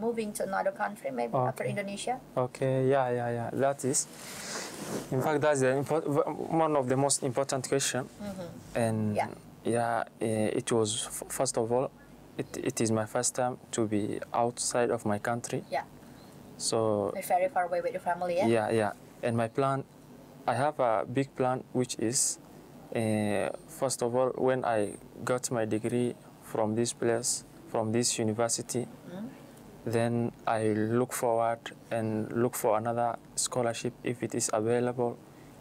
moving to another country, maybe after Indonesia? Okay, yeah. That is, in fact, that's one of the most important questions. And it was, first of all, it is my first time to be outside of my country. Yeah. So you're very far away with your family, yeah? Yeah. And my plan, I have a big plan, which is, first of all, when I got my degree from this place, from this university, then I look forward and look for another scholarship if it is available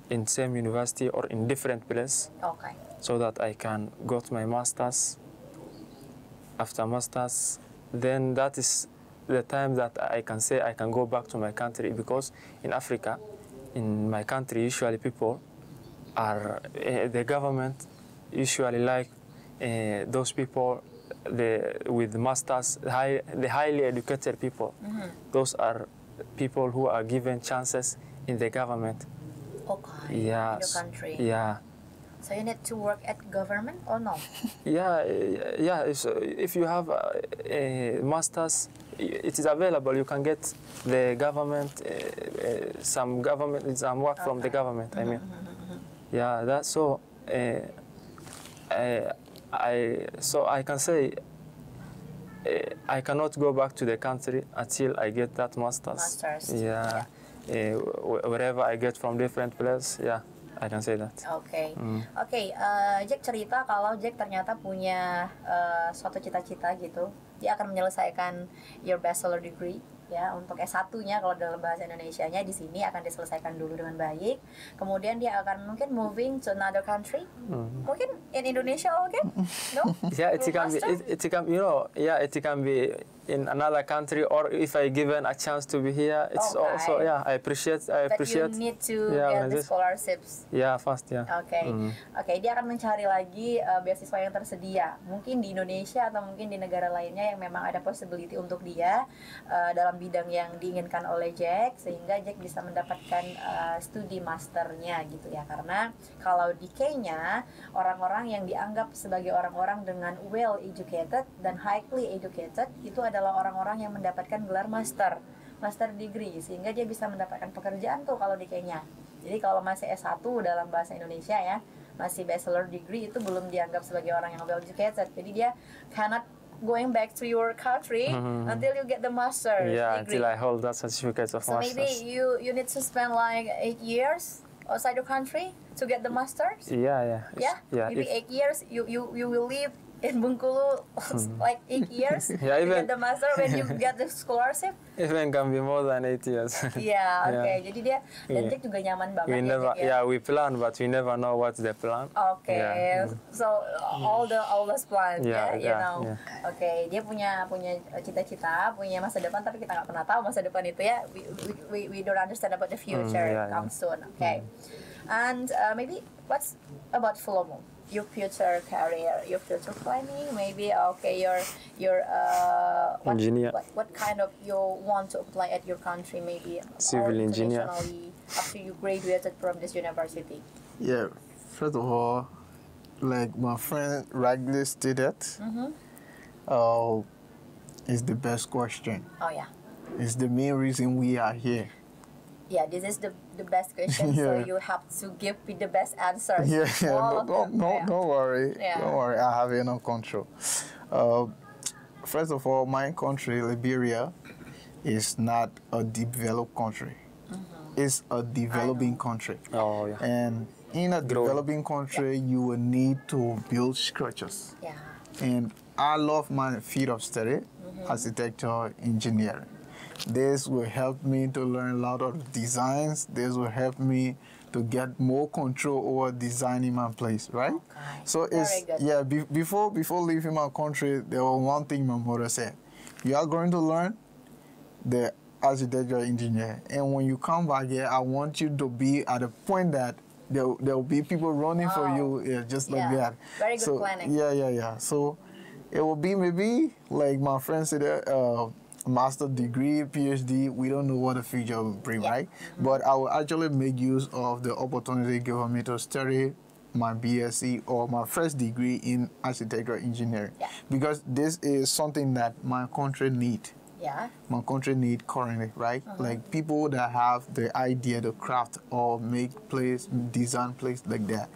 in same university or in different place. Okay. So that I can go to my master's. After master's, then that is the time that I can say I can go back to my country, because in Africa, in my country, usually people are, the government usually like those people with masters, the highly educated people. Those are people who are given chances in the government. Okay, yeah, in your country. Yeah. So you need to work at government or no? Yeah. If you have a master's, it is available. You can get the government, some work from the government. I mean, yeah. That's so. So I can say I cannot go back to the country until I get that master's. Yeah. Wherever I get from different places. Yeah. I can say that. Oke. Jack cerita kalau Jack ternyata punya suatu cita-cita gitu. Dia akan menyelesaikan your bachelor degree ya, untuk S1-nya kalau dalam bahasa Indonesianya di sini akan diselesaikan dulu dengan baik. Kemudian dia akan mungkin moving to another country. Mungkin in Indonesia again? No? Yeah, it can be in another country, or if I given a chance to be here, it's also I appreciate. But you need to get the scholarships. Yeah, fast. Yeah. Oke, dia akan mencari lagi beasiswa yang tersedia, mungkin di Indonesia atau mungkin di negara lainnya yang memang ada possibility untuk dia dalam bidang yang diinginkan oleh Jack, sehingga Jack bisa mendapatkan studi masternya gitu ya. Karena kalau di Kenya, orang-orang yang dianggap sebagai orang-orang dengan well educated dan highly educated itu adalah orang-orang yang mendapatkan gelar master degree, sehingga dia bisa mendapatkan pekerjaan tuh kalau di Kenya. Jadi kalau masih S1 dalam bahasa Indonesia ya, masih bachelor degree itu belum dianggap sebagai orang yang well educated. Jadi dia cannot going back to your country until you get the master degree. Until I hold that certificate of so masters. So maybe you need to spend like 8 years outside your country to get the masters. Yeah. Maybe 8 years you will live in Bengkulu like 8 years to get the master when you get the scholarship. Even can be more than 8 years. Okay. Jadi dia dan Jack juga nyaman banget. We plan, but we never know what's the plan. So all those plans, you know. Okay, dia punya cita-cita, punya masa depan, tapi kita nggak pernah tahu masa depan itu ya. We don't understand about the future comes soon. Okay, and maybe what's about Flomo? Your future career, your future planning, maybe your engineer. What kind of you want to apply at your country, maybe civil engineer after you graduated from this university? Yeah, first of all, like my friend rightly stated, it's the best question. Oh yeah, it's the main reason we are here. Yeah, this is the best question, so you have to give me the best answers. Don't worry. Don't worry, I have enough control. First of all, my country, Liberia, is not a developed country. It's a developing country. And in a developing country, you will need to build structures. And I love my field of study, architecture, engineering. This will help me to learn a lot of designs. This will help me to get more control over designing my place, right? So it's before leaving my country, there was one thing my mother said: you are going to learn the architecture engineer, and when you come back here, I want you to be at a point that there will be people running for you, just like that. Very good planning. So it will be maybe like my friend said. Master degree, PhD, we don't know what the future will bring, right? But I will actually make use of the opportunity given me to study my BSc or my first degree in architectural engineering, because this is something that my country need. My country need currently, right? Like people that have the idea, the craft, or make place, design place like that.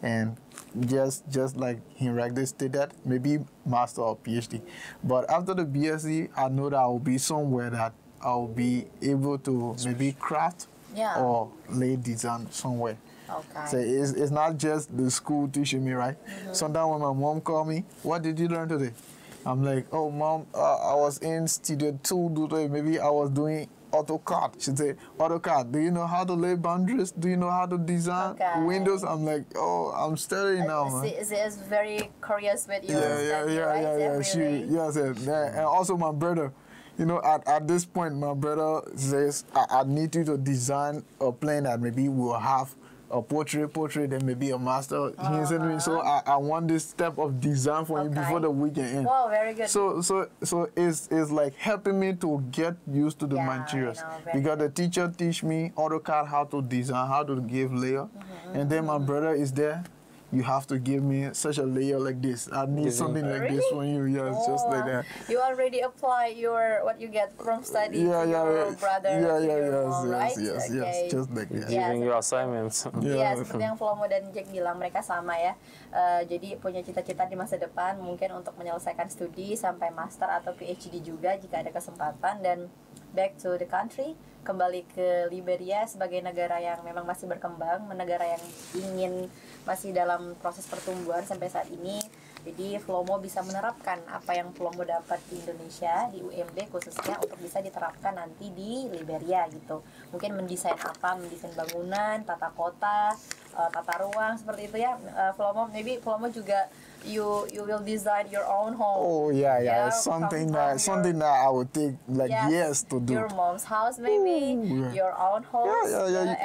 And just like he rightly stated, maybe master or PhD. But after the BSc, I know that I will be somewhere that I will be able to maybe craft or lay design somewhere. So it's not just the school teaching me, right? Sometimes when my mom call me, what did you learn today? I'm like, oh, Mom, I was in Studio 2 today. Maybe I was doing AutoCAD. She said, AutoCAD, do you know how to lay boundaries? Do you know how to design windows? I'm like, oh, I'm studying now, man. She's very curious with you. And also my brother, you know, at this point, my brother says, I need you to design a plan that maybe we'll have a portrait, then maybe a master. So I want this step of design for you before the weekend ends. Wow, very good. So it's like helping me to get used to the materials, because the teacher teach me AutoCAD how to design, how to give layer, and then my brother is there. You have to give me such a layer like this. I need something like this for you. Just like that. You already apply what you get from study to your brother. Yes. Just like that. Giving you assignments. Seperti yang Flomo dan Jack bilang, mereka sama ya. Jadi punya cita-cita di masa depan mungkin untuk menyelesaikan studi sampai master atau PhD juga jika ada kesempatan, dan back to the country, kembali ke Liberia sebagai negara yang memang masih berkembang, negara yang masih dalam proses pertumbuhan sampai saat ini. Jadi Flomo bisa menerapkan apa yang Flomo dapat di Indonesia, di UMB khususnya, untuk bisa diterapkan nanti di Liberia gitu. Mungkin mendesain bangunan, tata kota, tata ruang seperti itu ya. Flomo, maybe Flomo juga you will design your own home. Oh yeah. Something that I would take like years to do. Your mom's house maybe, your own home.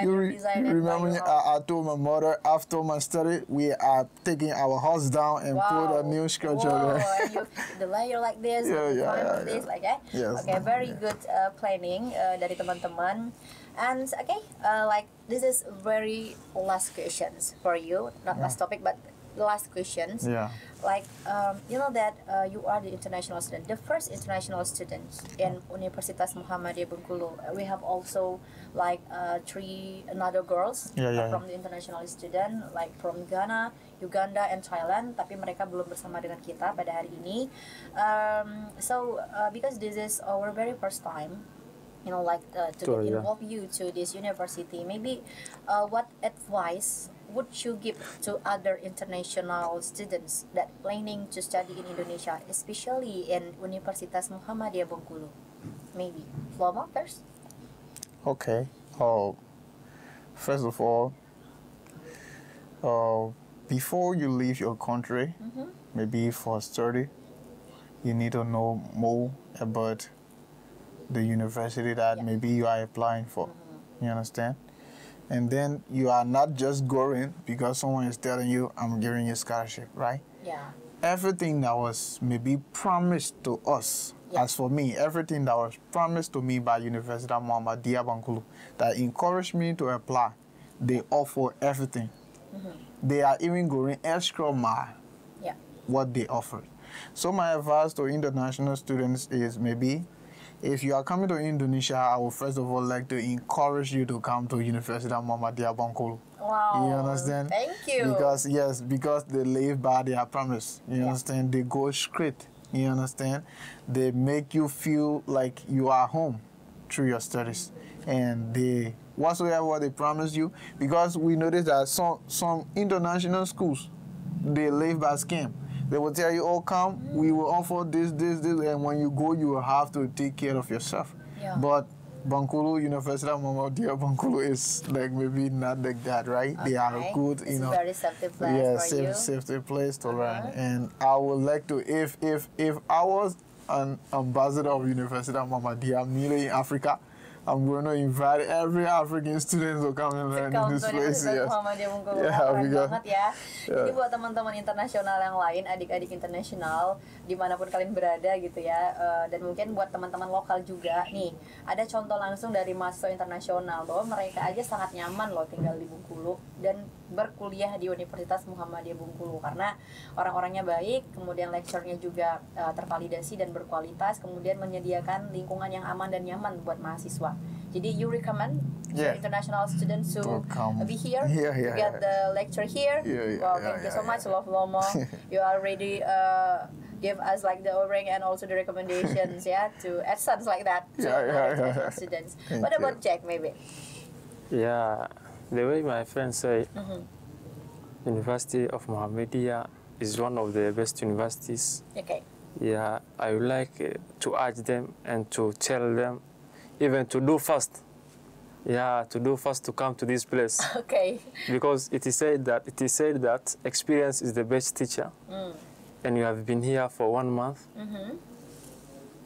You remember me? I told my mother after my study we are taking our house down and put a new structure there. The layer like this, this like that. Okay, very good planning dari teman-teman. And like this is very last questions for you, not last topic, but the last questions. Like you know that you are the international student, the first international student in Universitas Muhammadiyah Bengkulu. We have also like 3 another girls from the international student, like from Ghana, Uganda, and Thailand. Tapi mereka belum bersama dengan kita pada hari ini. So because this is our very first time, you know, like to involve you to this university, maybe what advice would you give to other international students that planning to study in Indonesia, especially in Universitas Muhammadiyah Bengkulu? Maybe Flomo first. Okay. First of all, before you leave your country, maybe for study, you need to know more about the university that maybe you are applying for. You understand? And then you are not just going because someone is telling you, I'm giving you scholarship, right? Everything that was maybe promised to us, as for me, everything that was promised to me by University of Muhammadiyah Bengkulu that encouraged me to apply, they offer everything. They are even going extra mile what they offer. So my advice to international students is maybe, if you are coming to Indonesia, I would first of all like to encourage you to come to University of Muhammadiyah Bengkulu. Wow. You understand? Thank you. Because they live by their promise. You understand? They go straight. You understand? They make you feel like you are home through your studies. And they, whatsoever they promise you, because we notice that some international schools, they live by scam. They will tell you, oh, come, we will offer this, and when you go, you will have to take care of yourself. But Bengkulu, University of Muhammadiyah Bengkulu is like maybe not like that, right? They are good, you know. It's a very safe place for you. Safety place to learn. And I would like to, if I was an ambassador of University of Muhammadiyah, mainly in Africa, I'm going to invite every African student to come and learn in this place. Yes. Keren banget ya. Jadi buat teman-teman internasional yang lain, adik-adik internasional dimanapun kalian berada gitu ya, dan mungkin buat teman-teman lokal juga nih, ada contoh langsung dari mahasiswa internasional loh, mereka aja sangat nyaman loh tinggal di Bengkulu dan berkuliah di Universitas Muhammadiyah Bengkulu karena orang-orangnya baik, kemudian lecture-nya juga tervalidasi dan berkualitas, kemudian menyediakan lingkungan yang aman dan nyaman buat mahasiswa. Jadi you recommend international students to be here, to get the lecture here. Wow, thank you so much, Flomo. You already give us like the offering and also the recommendations, to AdSense like that to international students. What about Jack, maybe? Yeah, the way my friends say, University of Muhammadiyah is one of the best universities. Okay. Yeah, I would like to urge them and to tell them even to do fast. Yeah, to do fast to come to this place. Okay. Because it is said that experience is the best teacher. And you have been here for 1 month.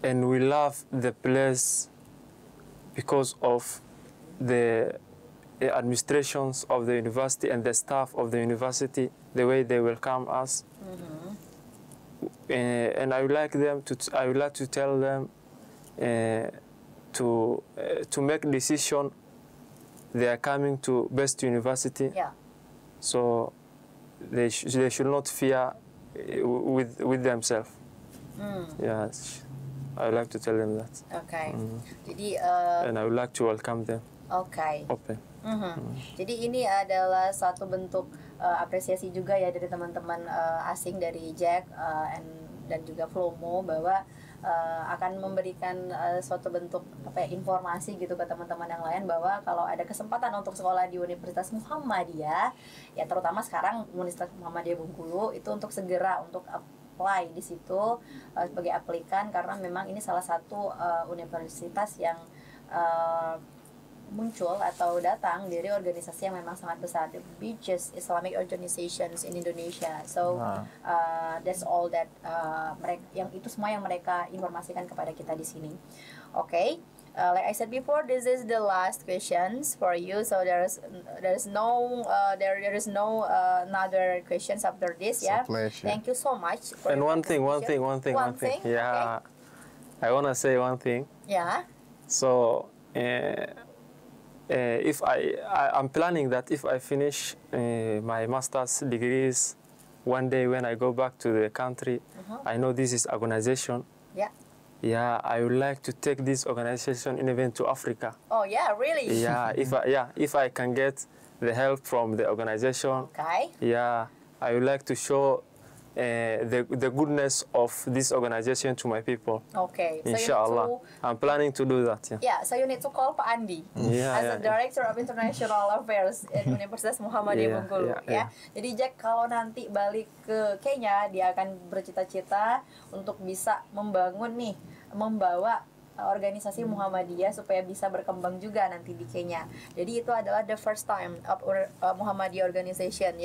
And we love the place because of the administrations of the university and the staff of the university, the way they welcome us. And I would like to tell them to make decision. They are coming to best university. So they should not fear with themselves. Yes, I would like to tell them that. Okay. Jadi and I would like to welcome them. Okay. Open. Jadi ini adalah satu bentuk apresiasi juga ya dari teman-teman asing dari Jack dan juga Flomo bahwa akan memberikan suatu bentuk informasi gitu ke teman-teman yang lain bahwa kalau ada kesempatan untuk sekolah di Universitas Muhammadiyah, ya terutama sekarang Universitas Muhammadiyah Bengkulu, itu untuk segera untuk apply di situ sebagai aplikan karena memang ini salah satu universitas yang muncul atau datang dari organisasi yang memang sangat besar, the biggest Islamic organizations in Indonesia. So that's all that yang itu semua yang mereka informasikan kepada kita di sini. Okay, like I said before, this is the last questions for you. So there is no another questions after this. Yeah. Thank you so much. And one thing. Yeah. Okay. I wanna say one thing. Yeah. So. If I'm planning that if I finish my master's degrees one day when I go back to the country, I know this is organization. Yeah, I would like to take this organization even to Africa. Oh yeah, really? Yeah, if I can get the help from the organization. Okay. Yeah, I would like to show the goodness of this organization to my people. Okay. So Inshallah. I'm planning to do that. Yeah, so you need to call Pak Andi as the Director of International Affairs in Universitas Muhammadiyah Bengkulu. Jadi Jack kalau nanti balik ke Kenya, dia akan bercita-cita untuk bisa membawa organisasi Muhammadiyah supaya bisa berkembang juga nanti di Kenya. Jadi itu adalah the first time of Muhammadiyah organization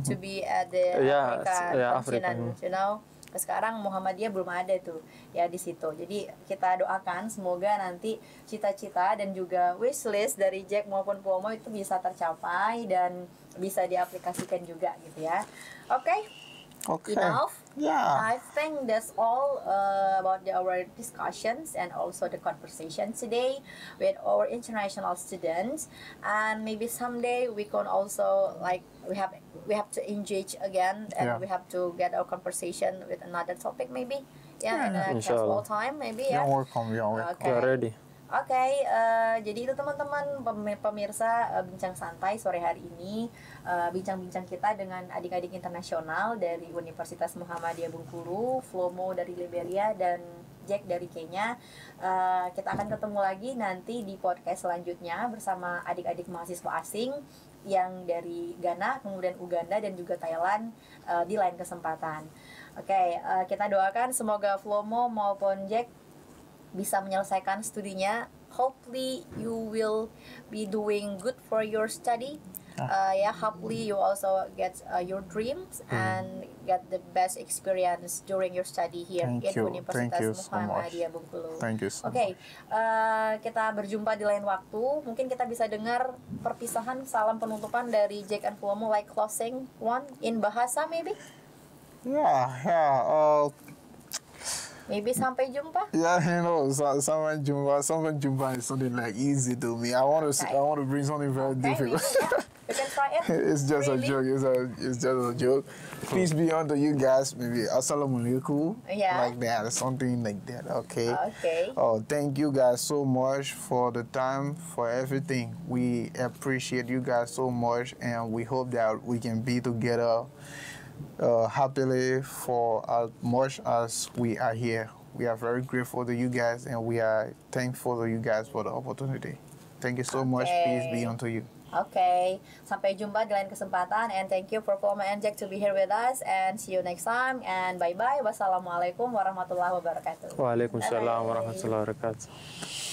to be at the Africa continent, you know. Sekarang Muhammadiyah belum ada tuh ya di situ. Jadi kita doakan semoga nanti cita-cita dan juga wishlist dari Jack maupun Flomo itu bisa tercapai dan bisa diaplikasikan juga gitu ya. Okay. Enough. I think that's all about our discussions and also the conversation today with our international students. And maybe someday we can also we have to engage again and we have to get our conversation with another topic maybe. In a casual time maybe. You're welcome. Okay. We're ready. Oke, jadi itu teman-teman pemirsa bincang santai sore hari ini, bincang-bincang kita dengan adik-adik internasional dari Universitas Muhammadiyah Bengkulu, Flomo dari Liberia, dan Jack dari Kenya. Kita akan ketemu lagi nanti di podcast selanjutnya bersama adik-adik mahasiswa asing yang dari Ghana, kemudian Uganda, dan juga Thailand di lain kesempatan. Oke, kita doakan semoga Flomo maupun Jack bisa menyelesaikan studinya. Hopefully you will be doing good for your study hopefully you also get your dreams and get the best experience during your study here in Universitas Muhammadiyah Bengkulu. Thank you so much. Kita berjumpa di lain waktu. Mungkin kita bisa dengar perpisahan salam penutupan dari Jack and Flomo, like closing one in bahasa maybe. Maybe sampai jumpa. Yeah, sampai jumpa is something like easy to me. I want to bring something very difficult. You can try it. It's just a joke. It's just a joke. Peace be unto you guys. Maybe assalamualaikum. Like that, something like that. Okay. Oh, thank you guys so much for the time, for everything. We appreciate you guys so much, and we hope that we can be together happily for as much as we are here. We are very grateful to you guys, and we are thankful to you guys for the opportunity. Thank you so much. Peace be unto you. Sampai jumpa di lain kesempatan, and thank you for Flomo and Jack to be here with us, and see you next time, and bye bye. Wassalamualaikum warahmatullahi wabarakatuh. Waalaikumsalam warahmatullahi wabarakatuh.